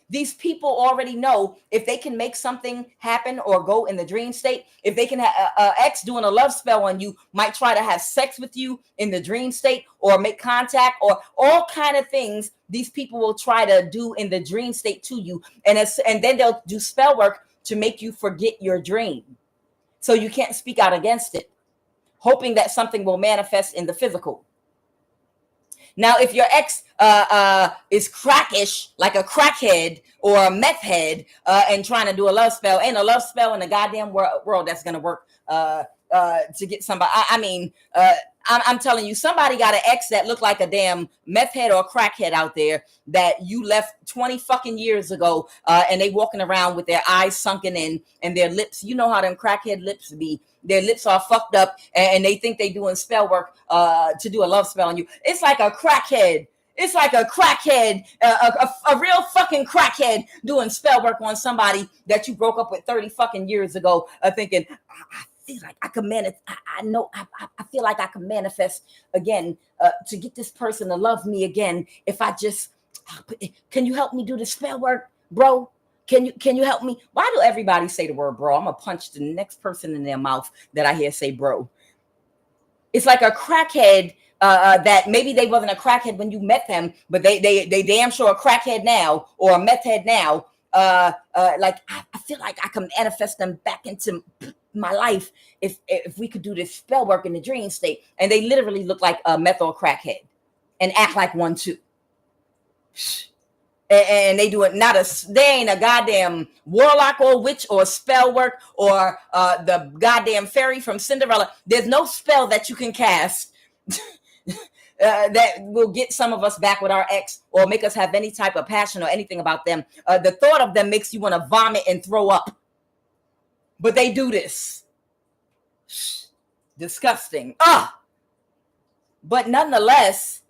These people already know if they can make something happen or go in the dream state, if they can have ex doing a love spell on you, might try to have sex with you in the dream state or make contact or all kind of things these people will try to do in the dream state to you. And then they'll do spell work to make you forget your dream. So you can't speak out against it, hoping that something will manifest in the physical. Now, if your ex is crackish, like a crackhead or a meth head, and trying to do a love spell, ain't a love spell in the goddamn world that's going to work to get somebody. I'm telling you, somebody got an ex that looked like a damn meth head or a crackhead out there that you left 20 fucking years ago, and they walking around with their eyes sunken in and their lips. You know how them crackhead lips be. Their lips are fucked up and they think they doing spell work to do a love spell on you. It's like a crackhead. It's like a crackhead, a real fucking crackhead doing spell work on somebody that you broke up with 30 fucking years ago, thinking, I feel like I can manifest. I feel like I can manifest again to get this person to love me again. If I just, can you help me do the spell work, bro? Can you help me? Why do everybody say the word bro? I'm gonna punch the next person in their mouth that I hear say bro. It's like a crackhead that maybe they wasn't a crackhead when you met them, but they damn sure a crackhead now or a meth head now. Like I feel like I can manifest them back into my life if we could do this spell work in the dream state. And they literally look like a meth or crackhead and act like one too. And they do it they ain't a goddamn warlock or witch or spell work or the goddamn fairy from Cinderella. There's no spell that you can cast that will get some of us back with our ex or make us have any type of passion or anything about them. The thought of them makes you want to vomit and throw up. But they do this. Disgusting. But nonetheless,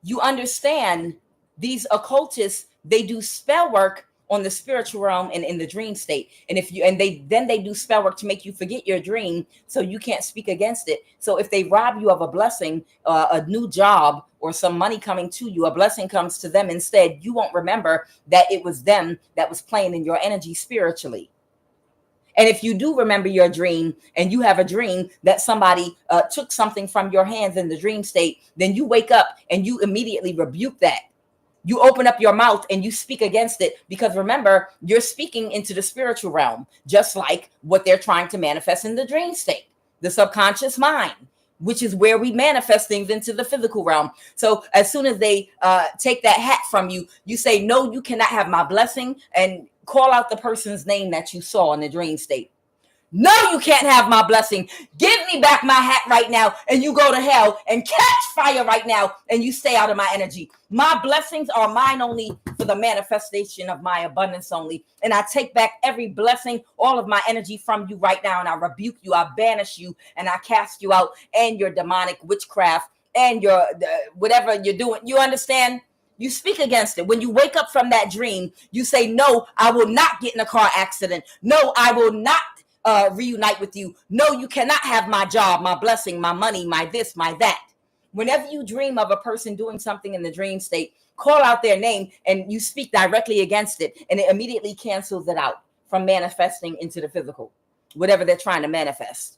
you understand these occultists, they do spell work on the spiritual realm and in the dream state. And they do spell work to make you forget your dream so you can't speak against it. So if they rob you of a blessing, a new job or some money coming to you, a blessing comes to them instead, you won't remember that it was them that was playing in your energy spiritually. And if you do remember your dream and you have a dream that somebody took something from your hands in the dream state, then you wake up and you immediately rebuke that. You open up your mouth and you speak against it because remember, you're speaking into the spiritual realm, just like what they're trying to manifest in the dream state, the subconscious mind, which is where we manifest things into the physical realm. So as soon as they take that hat from you, you say, no, you cannot have my blessing, and call out the person's name that you saw in the dream state. No, you can't have my blessing. Give me back my hat right now, and you go to hell and catch fire right now, and you stay out of my energy. My blessings are mine only for the manifestation of my abundance only. And I take back every blessing, all of my energy from you right now, and I rebuke you, I banish you, and I cast you out, and your demonic witchcraft, and your whatever you're doing. You understand? You speak against it. When you wake up from that dream, you say, no, I will not get in a car accident. No, I will not reunite with you. No, you cannot have my job, my blessing, my money, my this, my that. Whenever you dream of a person doing something in the dream state, call out their name and you speak directly against it, and it immediately cancels it out from manifesting into the physical, whatever they're trying to manifest.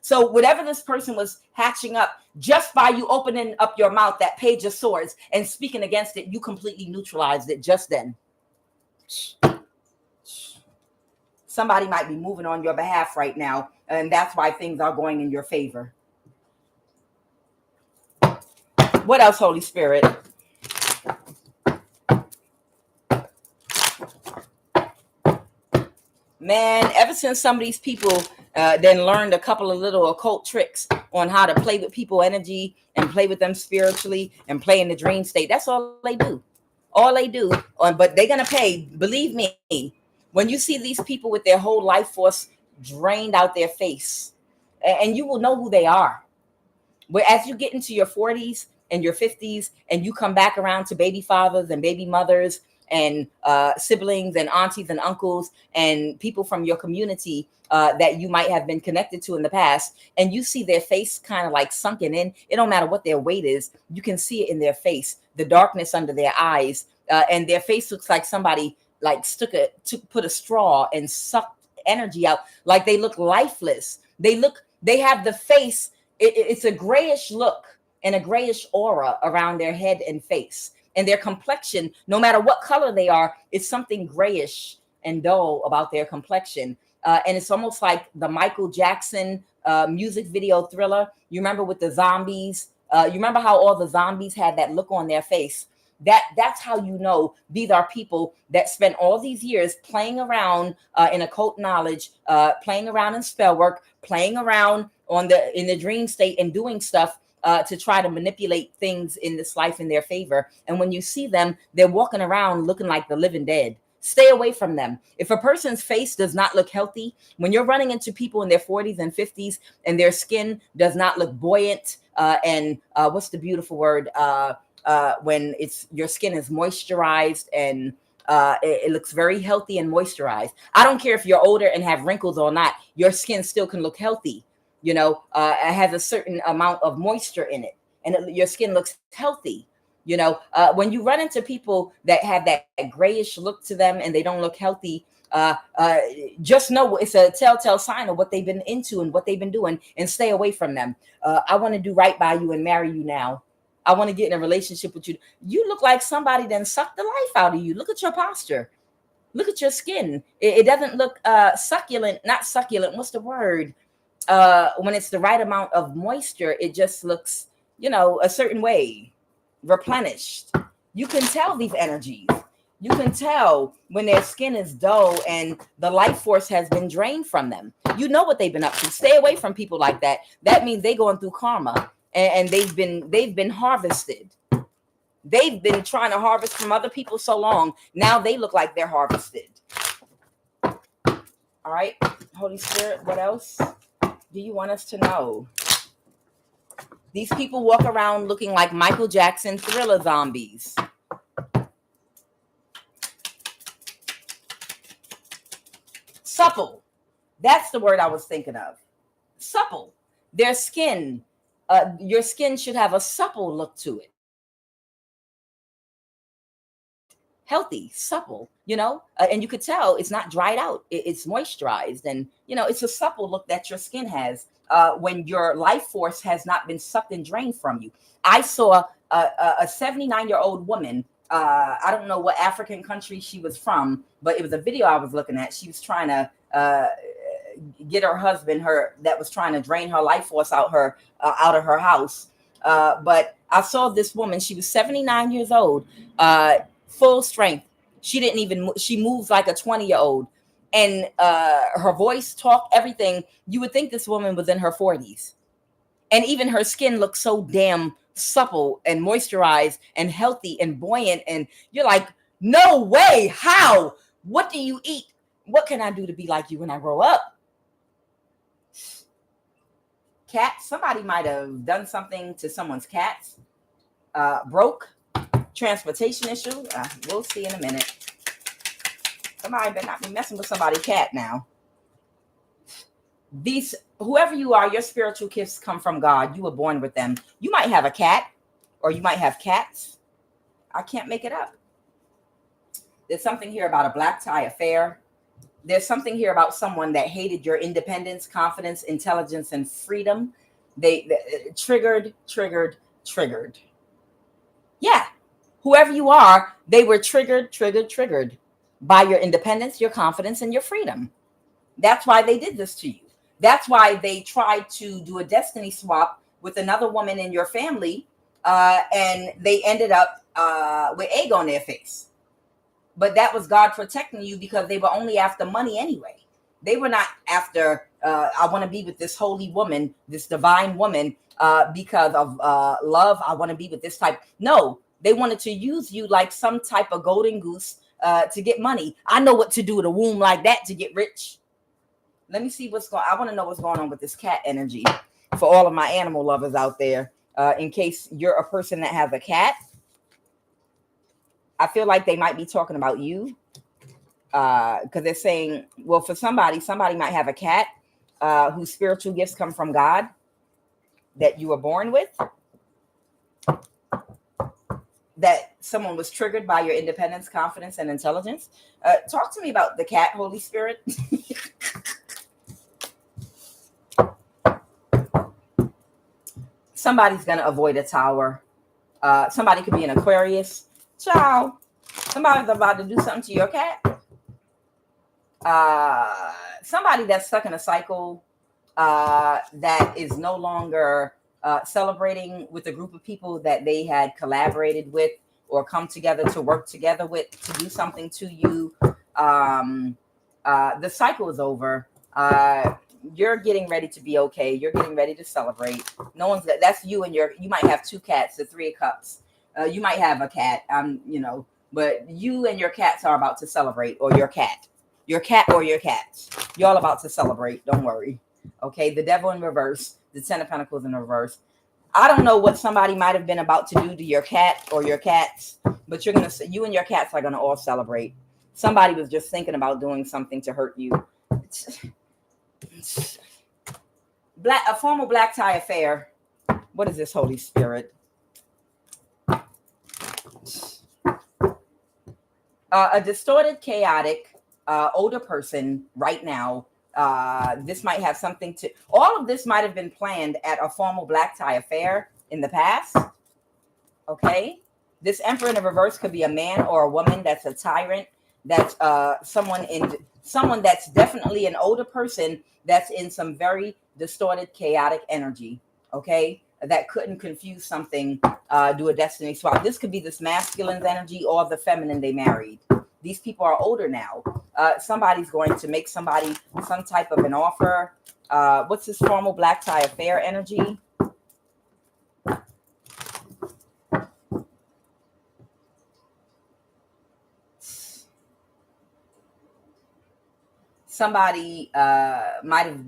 So whatever this person was hatching up, just by you opening up your mouth, that page of swords, and speaking against it, you completely neutralized it just then. Somebody might be moving on your behalf right now, and that's why things are going in your favor. What else, Holy Spirit? Man, ever since some of these people then learned a couple of little occult tricks on how to play with people's energy and play with them spiritually and play in the dream state, that's all they do. All they do. But they're going to pay, believe me. When you see these people with their whole life force drained out their face, and you will know who they are. But as you get into your 40s, in your 50s and you come back around to baby fathers and baby mothers and siblings and aunties and uncles and people from your community that you might have been connected to in the past, and you see their face kind of like sunken in. It don't matter what their weight is. You can see it in their face, the darkness under their eyes, and their face looks like somebody like put a straw and sucked energy out. Like they look lifeless. They have the face. It's a grayish look and a grayish aura around their head and face. And their complexion, no matter what color they are, it's something grayish and dull about their complexion. And it's almost like the Michael Jackson music video Thriller. You remember with the zombies? You remember how all the zombies had that look on their face? That's how you know these are people that spent all these years playing around in occult knowledge, playing around in spell work, playing around in the dream state and doing stuff to try to manipulate things in this life in their favor. And when you see them, they're walking around looking like the living dead. Stay away from them. If a person's face does not look healthy, when you're running into people in their 40s and 50s and their skin does not look buoyant, and what's the beautiful word? When your skin is moisturized and it looks very healthy and moisturized. I don't care if you're older and have wrinkles or not, your skin still can look healthy. You know, it has a certain amount of moisture in it and your skin looks healthy. You know, when you run into people that have that grayish look to them and they don't look healthy, just know it's a telltale sign of what they've been into and what they've been doing, and stay away from them. I want to do right by you and marry you now. I want to get in a relationship with you. You look like somebody then sucked the life out of you. Look at your posture. Look at your skin. It doesn't look succulent, not succulent. What's the word? When it's the right amount of moisture, it just looks, you know, a certain way, replenished. You can tell these energies. You can tell when their skin is dull and the life force has been drained from them. You know what they've been up to. Stay away from people like that. That means they're going through karma, and they've been harvested. They've been trying to harvest from other people so long. Now they look like they're harvested. All right, Holy Spirit, what else do you want us to know? These people walk around looking like Michael Jackson Thriller zombies. Supple. That's the word I was thinking of. Supple. Their skin, your skin should have a supple look to it. Healthy, supple, you know, and you could tell it's not dried out. It's moisturized, and, you know, it's a supple look that your skin has when your life force has not been sucked and drained from you. I saw a 79-year-old woman. I don't know what African country she was from, but it was a video I was looking at. She was trying to get her husband, that was trying to drain her life force out of her house. But I saw this woman. She was 79 years old, full strength. She moves like a 20-year-old, and her voice, talk, everything. You would think this woman was in her 40s, and even her skin looks so damn supple and moisturized and healthy and buoyant. And you're like, no way. How? What do you eat? What can I do to be like you when I grow up? Cat. Somebody might have done something to someone's cats. Broke. Transportation issue. We'll see in a minute. Somebody better not be messing with somebody's cat now. Whoever you are, your spiritual gifts come from God. You were born with them. You might have a cat, or you might have cats. I can't make it up. There's something here about a black tie affair. There's something here about someone that hated your independence, confidence, intelligence, and freedom. They triggered. Yeah. Whoever you are, they were triggered by your independence, your confidence, and your freedom. That's why they did this to you. That's why they tried to do a destiny swap with another woman in your family, and they ended up with egg on their face. But that was God protecting you, because they were only after money anyway. They were not after, I want to be with this holy woman, this divine woman, because of love. I want to be with this type. No. They wanted to use you like some type of golden goose to get money. I know what to do with a womb like that to get rich. Let me see I want to know what's going on with this cat energy for all of my animal lovers out there. in case you're a person that has a cat, I feel like they might be talking about you, because they're saying, well, for somebody might have a cat whose spiritual gifts come from God that you were born with, that someone was triggered by your independence, confidence, and intelligence. Talk to me about the cat, Holy Spirit. Somebody's going to avoid a tower. Somebody could be an Aquarius. Ciao. Somebody's about to do something to your cat. Somebody that's stuck in a cycle that is no longer celebrating with a group of people that they had collaborated with or come together to work together with to do something to you. The cycle is over. You're getting ready to be okay. You're getting ready to celebrate. No one's that's you and you might have two cats, the Three of Cups. You might have a cat, but you and your cats are about to celebrate, or your cat or your cats. Y'all about to celebrate. Don't worry. Okay. The Devil in reverse, the Ten of Pentacles in reverse. I don't know what somebody might have been about to do to your cat or your cats, but you and your cats are going to all celebrate. Somebody was just thinking about doing something to hurt you. A formal black tie affair. What is this, Holy Spirit? A distorted, chaotic, older person right now. This might have something to, all of this might have been planned at a formal black tie affair in the past. Okay. This Emperor in the reverse could be a man or a woman that's a tyrant. That's someone that's definitely an older person that's in some very distorted, chaotic energy. Okay. That couldn't confuse something, do a destiny swap. This could be this masculine's energy or the feminine they married. These people are older now. Somebody's going to make somebody some type of an offer. What's this formal black tie affair energy? Somebody might have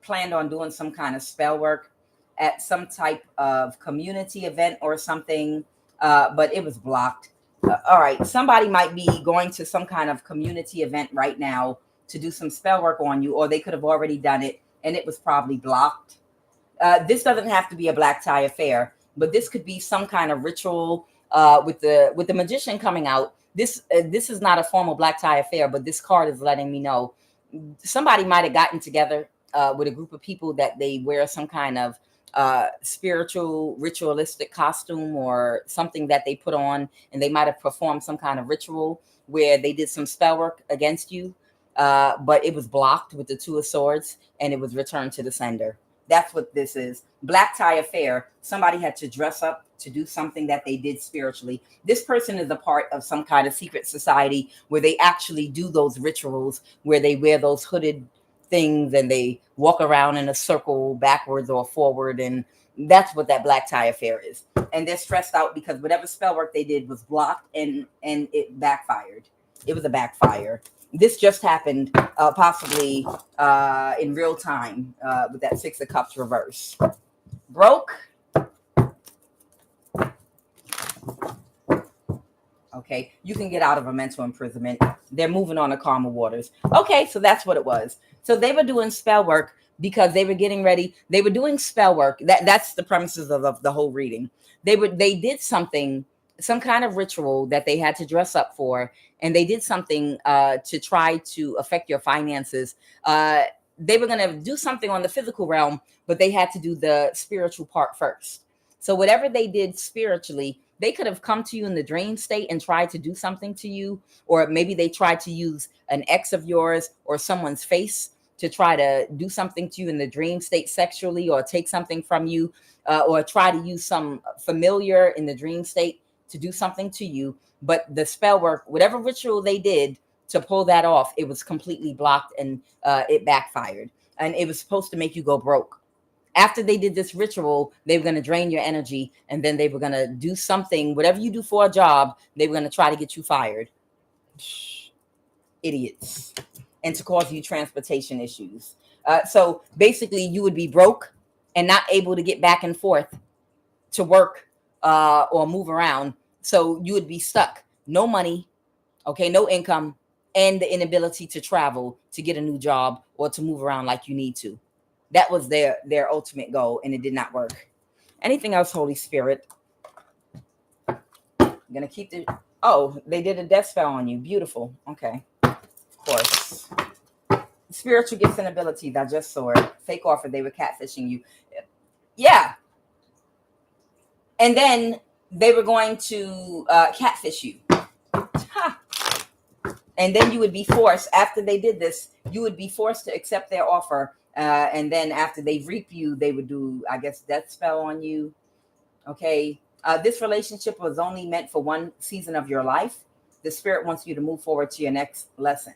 planned on doing some kind of spell work at some type of community event or something, but it was blocked. All right, somebody might be going to some kind of community event right now to do some spell work on you, or they could have already done it and it was probably blocked. This doesn't have to be a black tie affair, but this could be some kind of ritual with the magician coming out. This is not a formal black tie affair, but this card is letting me know somebody might have gotten together with a group of people that they wear some kind of spiritual ritualistic costume or something that they put on, and they might have performed some kind of ritual where they did some spell work against you, but it was blocked with the Two of Swords and it was returned to the sender. That's what this is. Black tie affair. Somebody had to dress up to do something that they did spiritually. This person is a part of some kind of secret society where they actually do those rituals, where they wear those hooded things and they walk around in a circle backwards or forward. And that's what that black tie affair is. And they're stressed out because whatever spell work they did was blocked and it backfired. It was a backfire. This just happened possibly in real time with that Six of Cups reverse. Broke. Okay, you can get out of a mental imprisonment. They're moving on to calmer waters. Okay, so that's what it was. So they were doing spell work because they were getting ready. They were doing spell work. That's the premises of the whole reading. They did something, some kind of ritual that they had to dress up for, and they did something to try to affect your finances. They were going to do something on the physical realm, but they had to do the spiritual part first. So whatever they did spiritually, they could have come to you in the dream state and tried to do something to you, or maybe they tried to use an ex of yours or someone's face to try to do something to you in the dream state sexually, or take something from you, or try to use some familiar in the dream state to do something to you. But the spell work, whatever ritual they did to pull that off, it was completely blocked and it backfired. And it was supposed to make you go broke. After they did this ritual, they were going to drain your energy, and then they were going to do something, whatever you do for a job, they were going to try to get you fired. Idiots. And to cause you transportation issues. So basically you would be broke and not able to get back and forth to work or move around. So you would be stuck. No money, okay, no income, and the inability to travel to get a new job or to move around like you need to. That was their ultimate goal, and it did not work. Anything else, Holy Spirit? I'm gonna keep the. Oh, they did a death spell on you. Beautiful. Okay, of course. Spiritual gifts and abilities. I just saw it. Fake offer. They were catfishing you. Yeah, and then they were going to catfish you. Ha. And then you would be forced, after they did this, you would be forced to accept their offer. And then after they reap you, they would do, I guess, death spell on you. Okay. This relationship was only meant for one season of your life. The spirit wants you to move forward to your next lesson.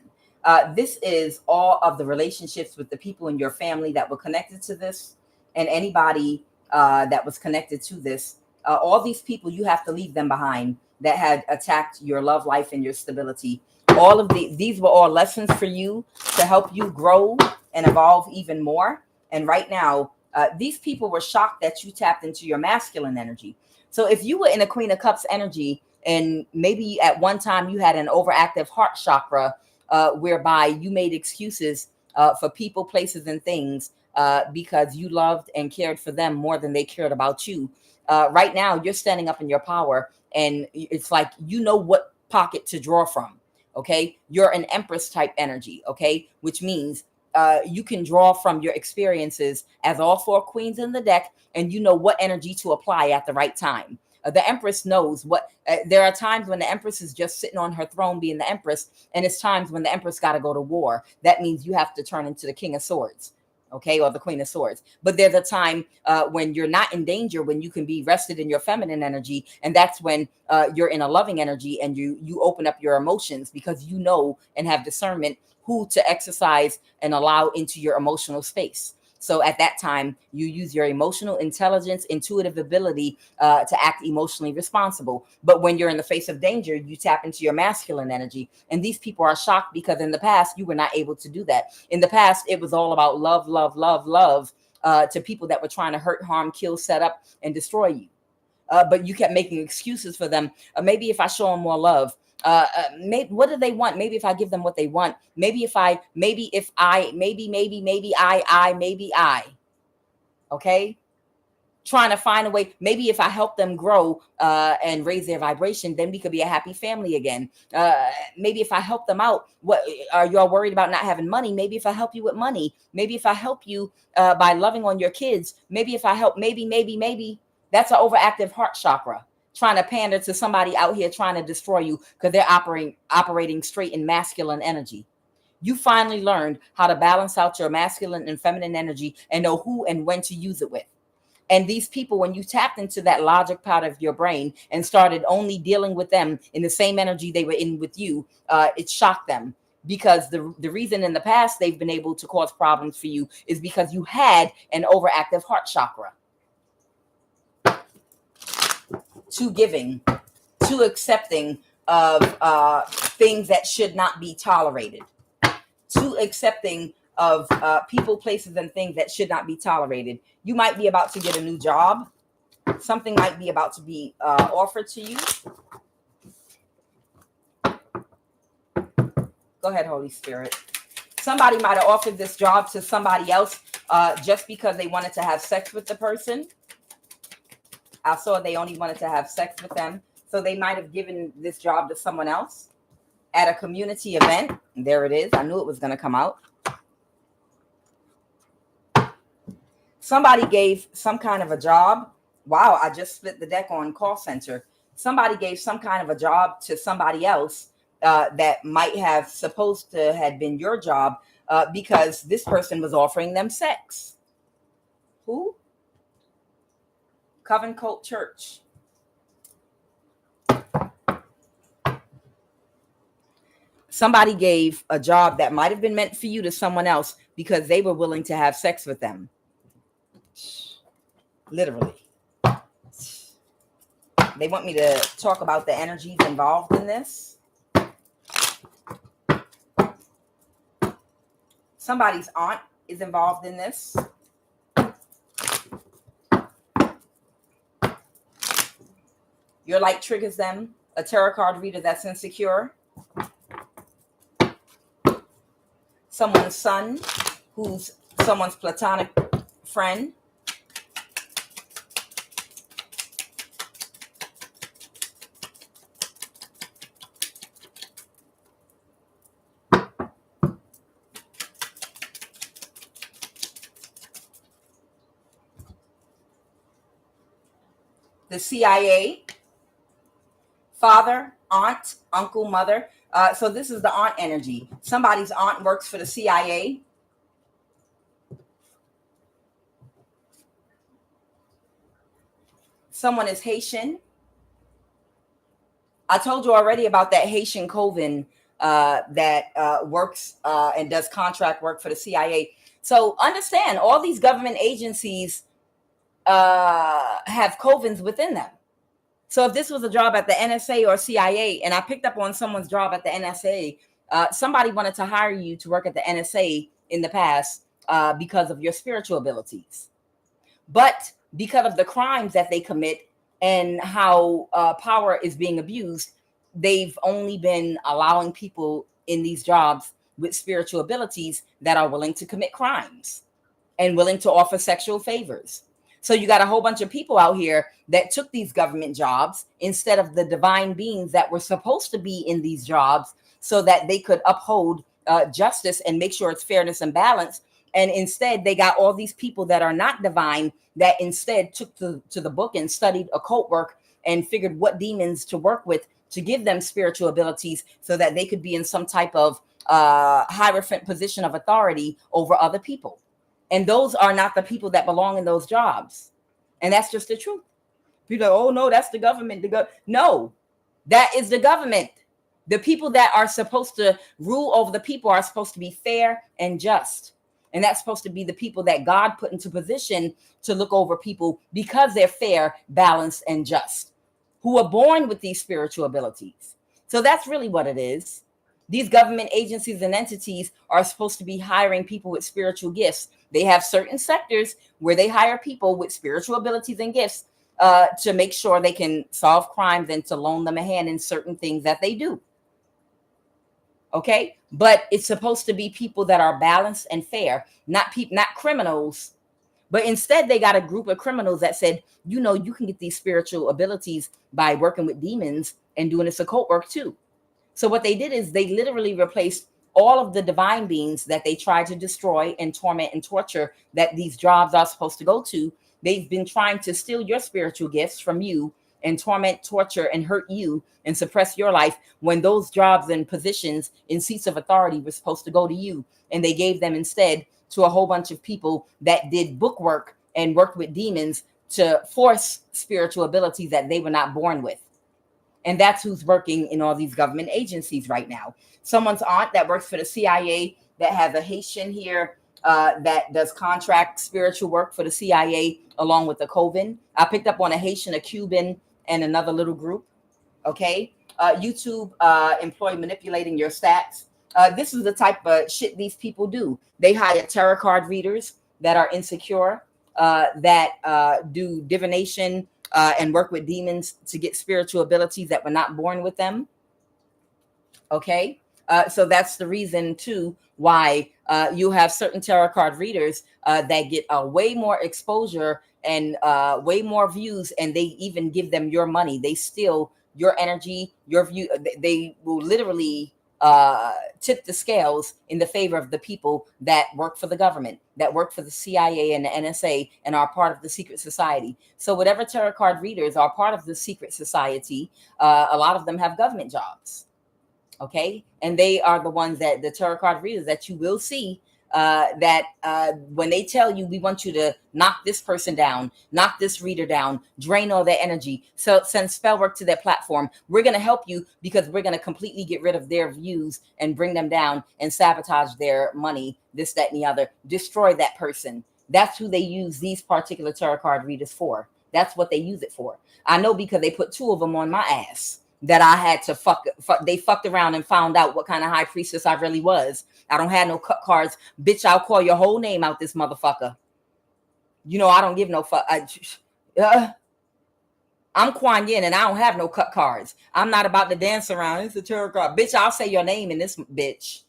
This is all of the relationships with the people in your family that were connected to this, and anybody that was connected to this. All these people, you have to leave them behind that had attacked your love life and your stability. All of these were all lessons for you to help you grow and evolve even more. And right now, these people were shocked that you tapped into your masculine energy. So if you were in a Queen of Cups energy, and maybe at one time you had an overactive heart chakra, whereby you made excuses for people, places, and things because you loved and cared for them more than they cared about you. Right now, you're standing up in your power, and it's like you know what pocket to draw from. Okay, you're an Empress type energy. Okay, which means you can draw from your experiences as all four queens in the deck, and you know what energy to apply at the right time. The Empress knows what. There are times when the Empress is just sitting on her throne being the Empress, and it's times when the Empress got to go to war. That means you have to turn into the King of Swords. Okay, or the Queen of Swords. But there's a time when you're not in danger, when you can be rested in your feminine energy, and that's when you're in a loving energy, and you open up your emotions because you know and have discernment who to exercise and allow into your emotional space. So at that time, you use your emotional intelligence, intuitive ability to act emotionally responsible. But when you're in the face of danger, you tap into your masculine energy. And these people are shocked because in the past, you were not able to do that. In the past, it was all about love, love, love, love to people that were trying to hurt, harm, kill, set up, and destroy you. But you kept making excuses for them. Maybe if I show them more love, maybe what do they want? Maybe if I give them what they want, maybe I, okay. Trying to find a way. Maybe if I help them grow and raise their vibration, then we could be a happy family again. Maybe if I help them out, what are y'all worried about not having money? Maybe if I help you with money, maybe if I help you by loving on your kids, maybe if I help, maybe that's an overactive heart chakra. Trying to pander to somebody out here trying to destroy you because they're operating straight in masculine energy. You finally learned how to balance out your masculine and feminine energy and know who and when to use it with. And these people, when you tapped into that logic part of your brain and started only dealing with them in the same energy they were in with you, it shocked them. Because the reason in the past they've been able to cause problems for you is because you had an overactive heart chakra. Too giving, too accepting of things that should not be tolerated, too accepting of people, places, and things that should not be tolerated. You might be about to get a new job. Something might be about to be offered to you. Go ahead, Holy Spirit. Somebody might have offered this job to somebody else just because they wanted to have sex with the person. I saw they only wanted to have sex with them. So they might have given this job to someone else at a community event. There it is. I knew it was going to come out. Somebody gave some kind of a job. Wow, I just split the deck on call center. Somebody gave some kind of a job to somebody else that might have supposed to had been your job because this person was offering them sex. Who? Coven Cult Church. Somebody gave a job that might have been meant for you to someone else because they were willing to have sex with them. Literally. They want me to talk about the energies involved in this. Somebody's aunt is involved in this. Your light triggers them. A tarot card reader that's insecure. Someone's son, who's someone's platonic friend. The CIA, father, aunt, uncle, mother. So this is the aunt energy. Somebody's aunt works for the CIA. Someone is Haitian. I told you already about that Haitian coven that works and does contract work for the CIA. So understand, all these government agencies have covens within them. So if this was a job at the NSA or CIA, and I picked up on someone's job at the NSA, somebody wanted to hire you to work at the NSA in the past because of your spiritual abilities. But because of the crimes that they commit and how power is being abused, they've only been allowing people in these jobs with spiritual abilities that are willing to commit crimes and willing to offer sexual favors. So you got a whole bunch of people out here that took these government jobs instead of the divine beings that were supposed to be in these jobs so that they could uphold justice and make sure it's fairness and balance. And instead, they got all these people that are not divine that instead took to the book and studied occult work and figured what demons to work with to give them spiritual abilities so that they could be in some type of hierophant position of authority over other people. And those are not the people that belong in those jobs. And that's just the truth. People are like, oh, no, that's the government. No, that is the government. The people that are supposed to rule over the people are supposed to be fair and just. And that's supposed to be the people that God put into position to look over people because they're fair, balanced, and just, who are born with these spiritual abilities. So that's really what it is. These government agencies and entities are supposed to be hiring people with spiritual gifts. They have certain sectors where they hire people with spiritual abilities and gifts to make sure they can solve crimes and to loan them a hand in certain things that they do. Okay, but it's supposed to be people that are balanced and fair, not criminals. But instead, they got a group of criminals that said, you know, you can get these spiritual abilities by working with demons and doing this occult work too. So what they did is they literally replaced all of the divine beings that they tried to destroy and torment and torture that these jobs are supposed to go to. They've been trying to steal your spiritual gifts from you and torment, torture, and hurt you and suppress your life when those jobs and positions in seats of authority were supposed to go to you. And they gave them instead to a whole bunch of people that did book work and worked with demons to force spiritual abilities that they were not born with. And that's who's working in all these government agencies right now. Someone's aunt that works for the CIA that has a Haitian here that does contract spiritual work for the CIA along with the coven. I picked up on a Haitian, a Cuban, and another little group. Okay. YouTube employee manipulating your stats. This is the type of shit these people do. They hire tarot card readers that are insecure, that do divination and work with demons to get spiritual abilities that were not born with them. Okay. So that's the reason too why you have certain tarot card readers that get way more exposure and way more views, and they even give them your money. They steal your energy, your view. They will literally tip the scales in the favor of the people that work for the government, that work for the CIA and the NSA and are part of the secret society. So whatever tarot card readers are part of the secret society, a lot of them have government jobs. Okay. And they are the ones that the tarot card readers that you will see that when they tell you, we want you to knock this person down, knock this reader down, drain all their energy, so send spell work to their platform. We're going to help you because we're going to completely get rid of their views and bring them down and sabotage their money, this, that, and the other, destroy that person. That's who they use these particular tarot card readers for. That's what they use it for. I know because they put 2 of them on my ass. That I had to fuck. They fucked around and found out what kind of high priestess I really was. I don't have no cut cards. Bitch, I'll call your whole name out this motherfucker. You know, I don't give no fuck. I'm I'm Quan Yin and I don't have no cut cards. I'm not about to dance around. It's a tarot card. Bitch, I'll say your name in this bitch.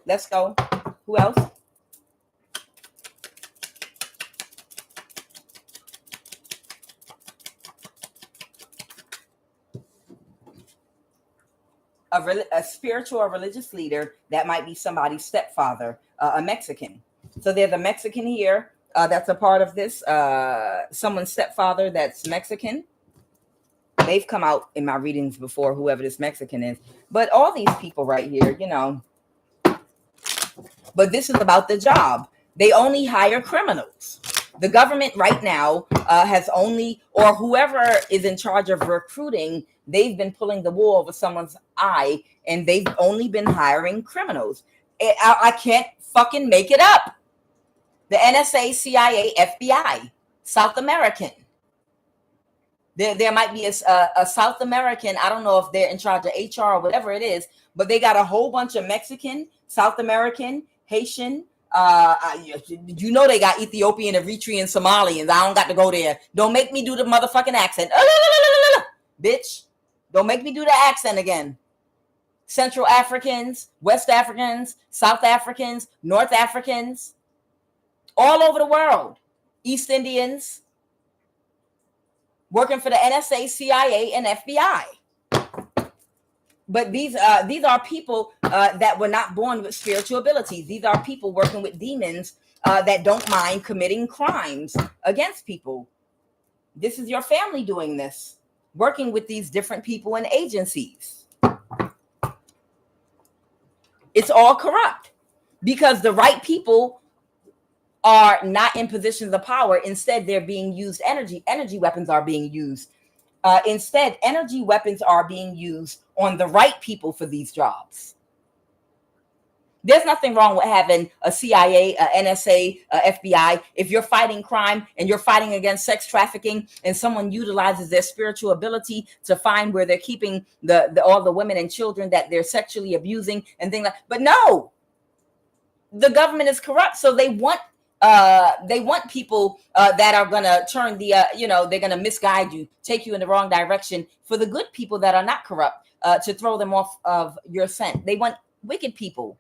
Let's go. Who else? A spiritual or religious leader that might be somebody's stepfather, a Mexican. So there's a Mexican here that's a part of this. Someone's stepfather that's Mexican. They've come out in my readings before, whoever this Mexican is. But all these people right here, you know. But this is about the job. They only hire criminals. The government right now has only, or whoever is in charge of recruiting, they've been pulling the wool over someone's eye, and they've only been hiring criminals. I can't fucking make it up. The NSA, CIA, FBI, South American. There might be a South American, I don't know if they're in charge of HR or whatever it is, but they got a whole bunch of Mexican, South American, Haitian, you know they got Ethiopian, Eritrean, Somalians. I don't got to go there. Don't make me do the motherfucking accent. Bitch, don't make me do the accent again. Central Africans, West Africans, South Africans, North Africans, all over the world. East Indians, working for the NSA, CIA, and FBI. But these are people that were not born with spiritual abilities. These are people working with demons that don't mind committing crimes against people. This is your family doing this, working with these different people and agencies. It's all corrupt because the right people are not in positions of power. Instead, they're being used. Energy weapons are being used. Instead, energy weapons are being used on the right people for these jobs. There's nothing wrong with having a CIA, a NSA, a FBI. If you're fighting crime and you're fighting against sex trafficking and someone utilizes their spiritual ability to find where they're keeping all the women and children that they're sexually abusing and things like that. But no, the government is corrupt. So they want people that are going to turn they're going to misguide you, take you in the wrong direction for the good people that are not corrupt, to throw them off of your scent. They want wicked people.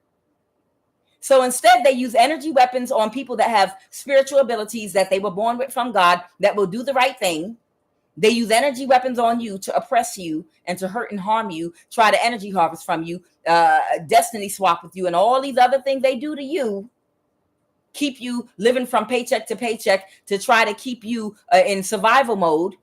So instead, they use energy weapons on people that have spiritual abilities that they were born with from God that will do the right thing. They use energy weapons on you to oppress you and to hurt and harm you, try to energy harvest from you, destiny swap with you, and all these other things they do to you. Keep you living from paycheck to paycheck to try to keep you in survival mode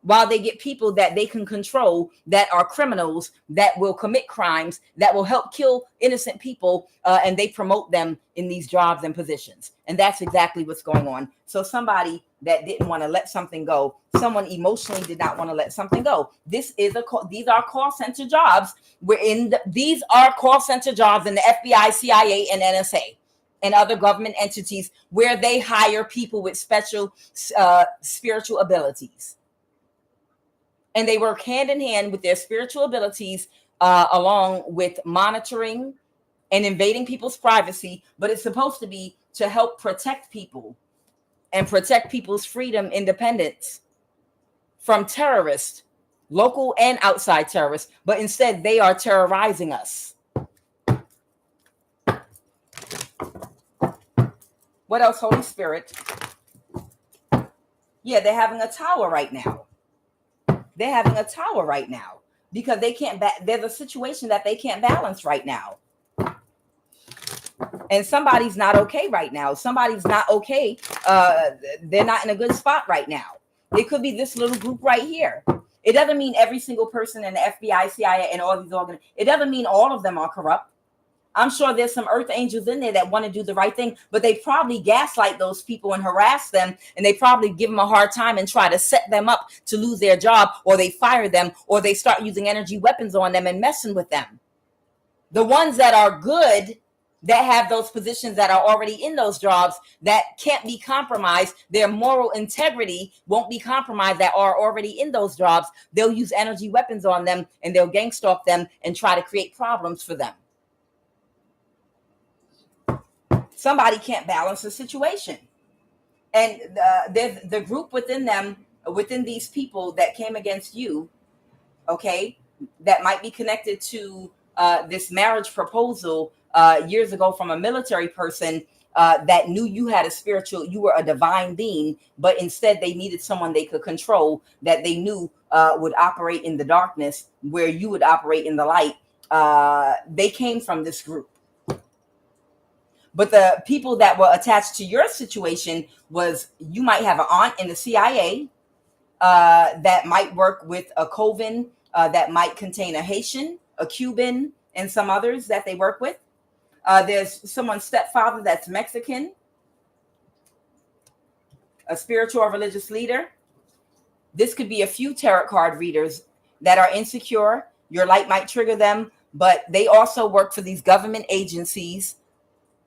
while they get people that they can control that are criminals that will commit crimes that will help kill innocent people, and they promote them in these jobs and positions. And that's exactly what's going on. So somebody that didn't want to let something go, someone emotionally did not want to let something go. These are call center jobs. These are call center jobs in the FBI, CIA, and NSA. And other government entities where they hire people with special spiritual abilities. And they work hand in hand with their spiritual abilities along with monitoring and invading people's privacy. But it's supposed to be to help protect people and protect people's freedom, independence from terrorists, local and outside terrorists. But instead, they are terrorizing us. What else, Holy Spirit? Yeah, they're having a tower right now. They're having a tower right now because they can't. There's a situation that they can't balance right now. And somebody's not okay right now. Somebody's not okay. They're not in a good spot right now. It could be this little group right here. It doesn't mean every single person in the FBI, CIA, and all these organizations. It doesn't mean all of them are corrupt. I'm sure there's some earth angels in there that want to do the right thing, but they probably gaslight those people and harass them, and they probably give them a hard time and try to set them up to lose their job, or they fire them, or they start using energy weapons on them and messing with them. The ones that are good, that have those positions, that are already in those jobs, that can't be compromised, their moral integrity won't be compromised, that are already in those jobs, they'll use energy weapons on them, and they'll gang stalk them and try to create problems for them. Somebody can't balance the situation. And there's the group within them, within these people that came against you, okay, that might be connected to this marriage proposal years ago from a military person that knew you had a spiritual, you were a divine being, but instead they needed someone they could control that they knew would operate in the darkness where you would operate in the light. They came from this group. But the people that were attached to your situation was, you might have an aunt in the CIA that might work with a Coven that might contain a Haitian, a Cuban, and some others that they work with. There's someone's stepfather that's Mexican, a spiritual or religious leader. This could be a few tarot card readers that are insecure. Your light might trigger them, but they also work for these government agencies.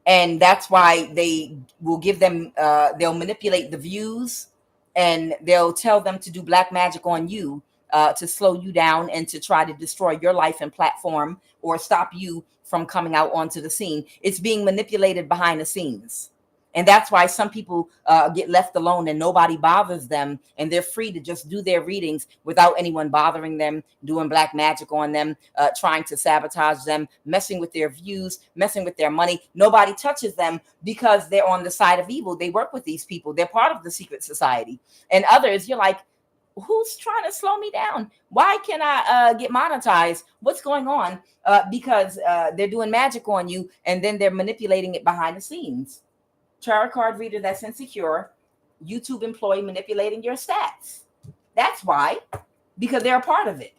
And that's why they will give them, they'll manipulate the views, and they'll tell them to do black magic on you to slow you down and to try to destroy your life and platform or stop you from coming out onto the scene. It's being manipulated behind the scenes. And that's why some people get left alone and nobody bothers them, and they're free to just do their readings without anyone bothering them, doing black magic on them, trying to sabotage them, messing with their views, messing with their money. Nobody touches them because they're on the side of evil. They work with these people. They're part of the secret society. And others, you're like, who's trying to slow me down? Why can't I get monetized? What's going on? Because they're doing magic on you, and then they're manipulating it behind the scenes. Tarot card reader that's insecure, YouTube employee manipulating your stats. That's why, because they're a part of it.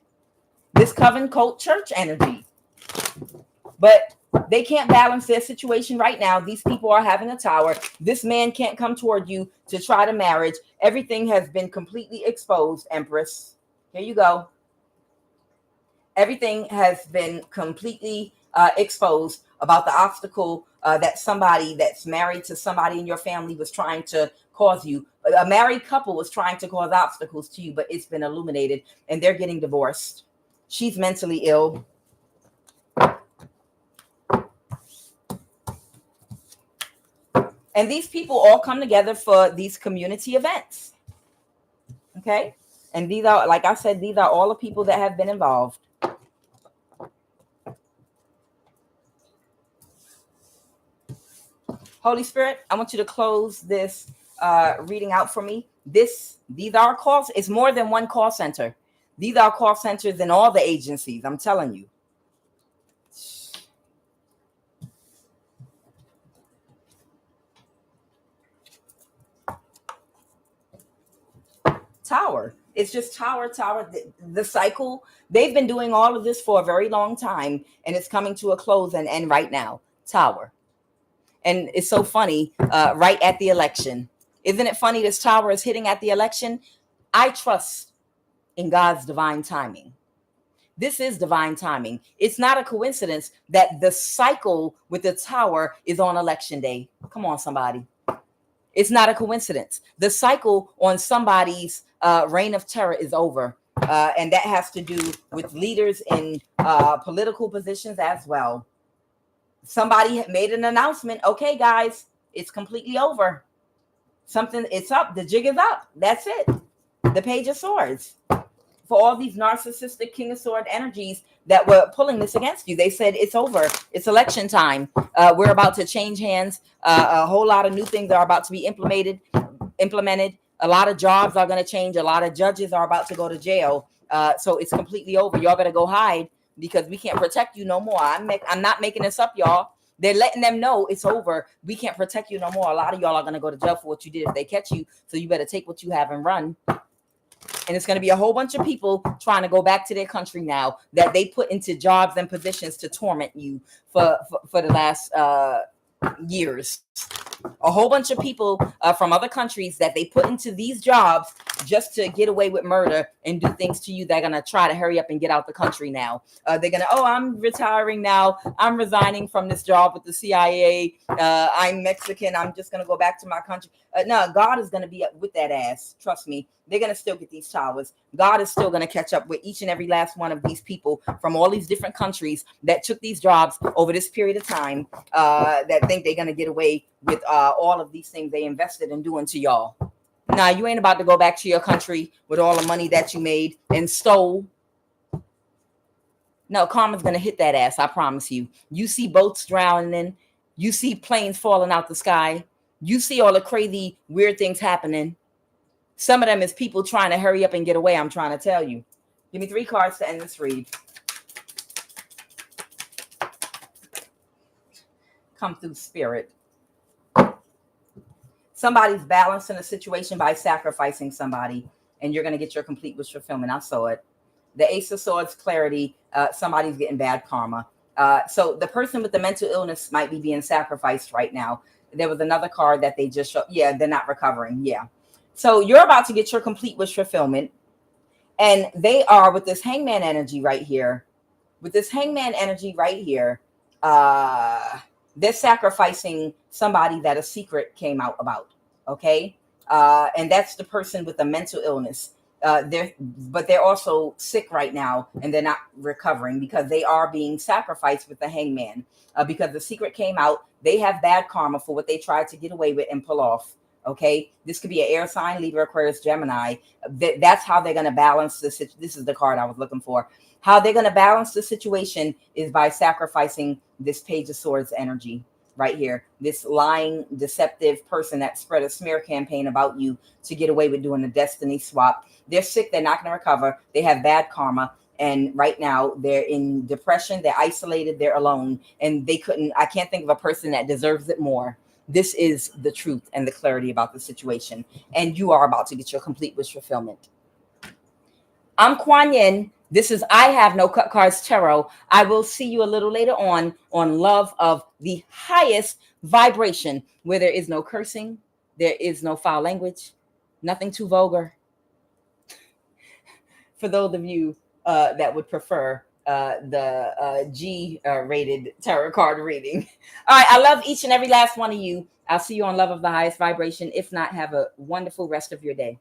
This coven cult church energy. But they can't balance their situation right now. These people are having a tower. This man can't come toward you to try to marriage. Everything has been completely exposed, Empress. Here you go. Everything has been completely exposed about the obstacle that somebody that's married to somebody in your family was trying to cause you. A married couple was trying to cause obstacles to you, but it's been illuminated, and they're getting divorced. She's mentally ill. And these people all come together for these community events. Okay? And these are, like I said, these are all the people that have been involved. Holy Spirit, I want you to close this reading out for me. These are calls. It's more than one call center. These are call centers in all the agencies. I'm telling you. Tower. It's just tower. The cycle. They've been doing all of this for a very long time, and it's coming to a close and end right now. Tower. And it's so funny, right at the election. Isn't it funny this tower is hitting at the election? I trust in God's divine timing. This is divine timing. It's not a coincidence that the cycle with the tower is on election day. Come on, somebody. It's not a coincidence. The cycle on somebody's reign of terror is over. And that has to do with leaders in political positions as well. Somebody made an announcement. Okay, guys, it's completely over. It's up. The jig is up. That's it. The Page of Swords. For all these narcissistic King of Sword energies that were pulling this against you, they said it's over. It's election time. We're about to change hands. A whole lot of new things are about to be implemented. A lot of jobs are going to change. A lot of judges are about to go to jail. So it's completely over. Y'all better go hide, because we can't protect you no more. I'm not making this up, y'all. They're letting them know it's over. We can't protect you no more. A lot of y'all are going to go to jail for what you did if they catch you. So you better take what you have and run. And it's going to be a whole bunch of people trying to go back to their country now that they put into jobs and positions to torment you for the last years. A whole bunch of people from other countries that they put into these jobs just to get away with murder and do things to you. They're going to try to hurry up and get out the country now. They're going to, I'm retiring now. I'm resigning from this job with the CIA. I'm Mexican. I'm just going to go back to my country. No, God is going to be with that ass. Trust me. they're going to still get these towers. God is still going to catch up with each and every last one of these people from all these different countries that took these jobs over this period of time, that think they're going to get away with all of these things they invested in doing to y'all. Now, you ain't about to go back to your country with all the money that you made and stole. No, karma's going to hit that ass, I promise you. You see boats drowning. You see planes falling out the sky. You see all the crazy, weird things happening. Some of them is people trying to hurry up and get away, I'm trying to tell you. Give me 3 cards to end this read. Come through, Spirit. Somebody's balancing a situation by sacrificing somebody, and you're going to get your complete wish fulfillment. I saw it. The Ace of Swords, clarity. Somebody's getting bad karma. So the person with the mental illness might be being sacrificed right now. There was another card that they just showed. Yeah, they're not recovering. Yeah. So you're about to get your complete wish fulfillment. And they are with this hangman energy right here. With this hangman energy right here, they're sacrificing somebody that a secret came out about. Okay. And that's the person with the mental illness. But they're also sick right now, and they're not recovering because they are being sacrificed with the hangman. Because the secret came out, they have bad karma for what they tried to get away with and pull off. Okay, this could be an air sign, Libra, Aquarius, Gemini. That's how they're going to balance this. This is the card I was looking for. How they're going to balance the situation is by sacrificing this Page of Swords energy right here. This lying, deceptive person that spread a smear campaign about you to get away with doing a destiny swap. They're sick. They're not going to recover. They have bad karma. And right now they're in depression. They're isolated. They're alone. And I can't think of a person that deserves it more. This is the truth and the clarity about the situation. And you are about to get your complete wish fulfillment. I'm QUAN Yin. This is I Have No Cut Cards Tarot. I will see you a little later on love of the highest vibration, where there is no cursing, there is no foul language, nothing too vulgar. For those of you that would prefer the G-rated tarot card reading. All right, I love each and every last one of you. I'll see you on Love of the Highest Vibration. If not, have a wonderful rest of your day.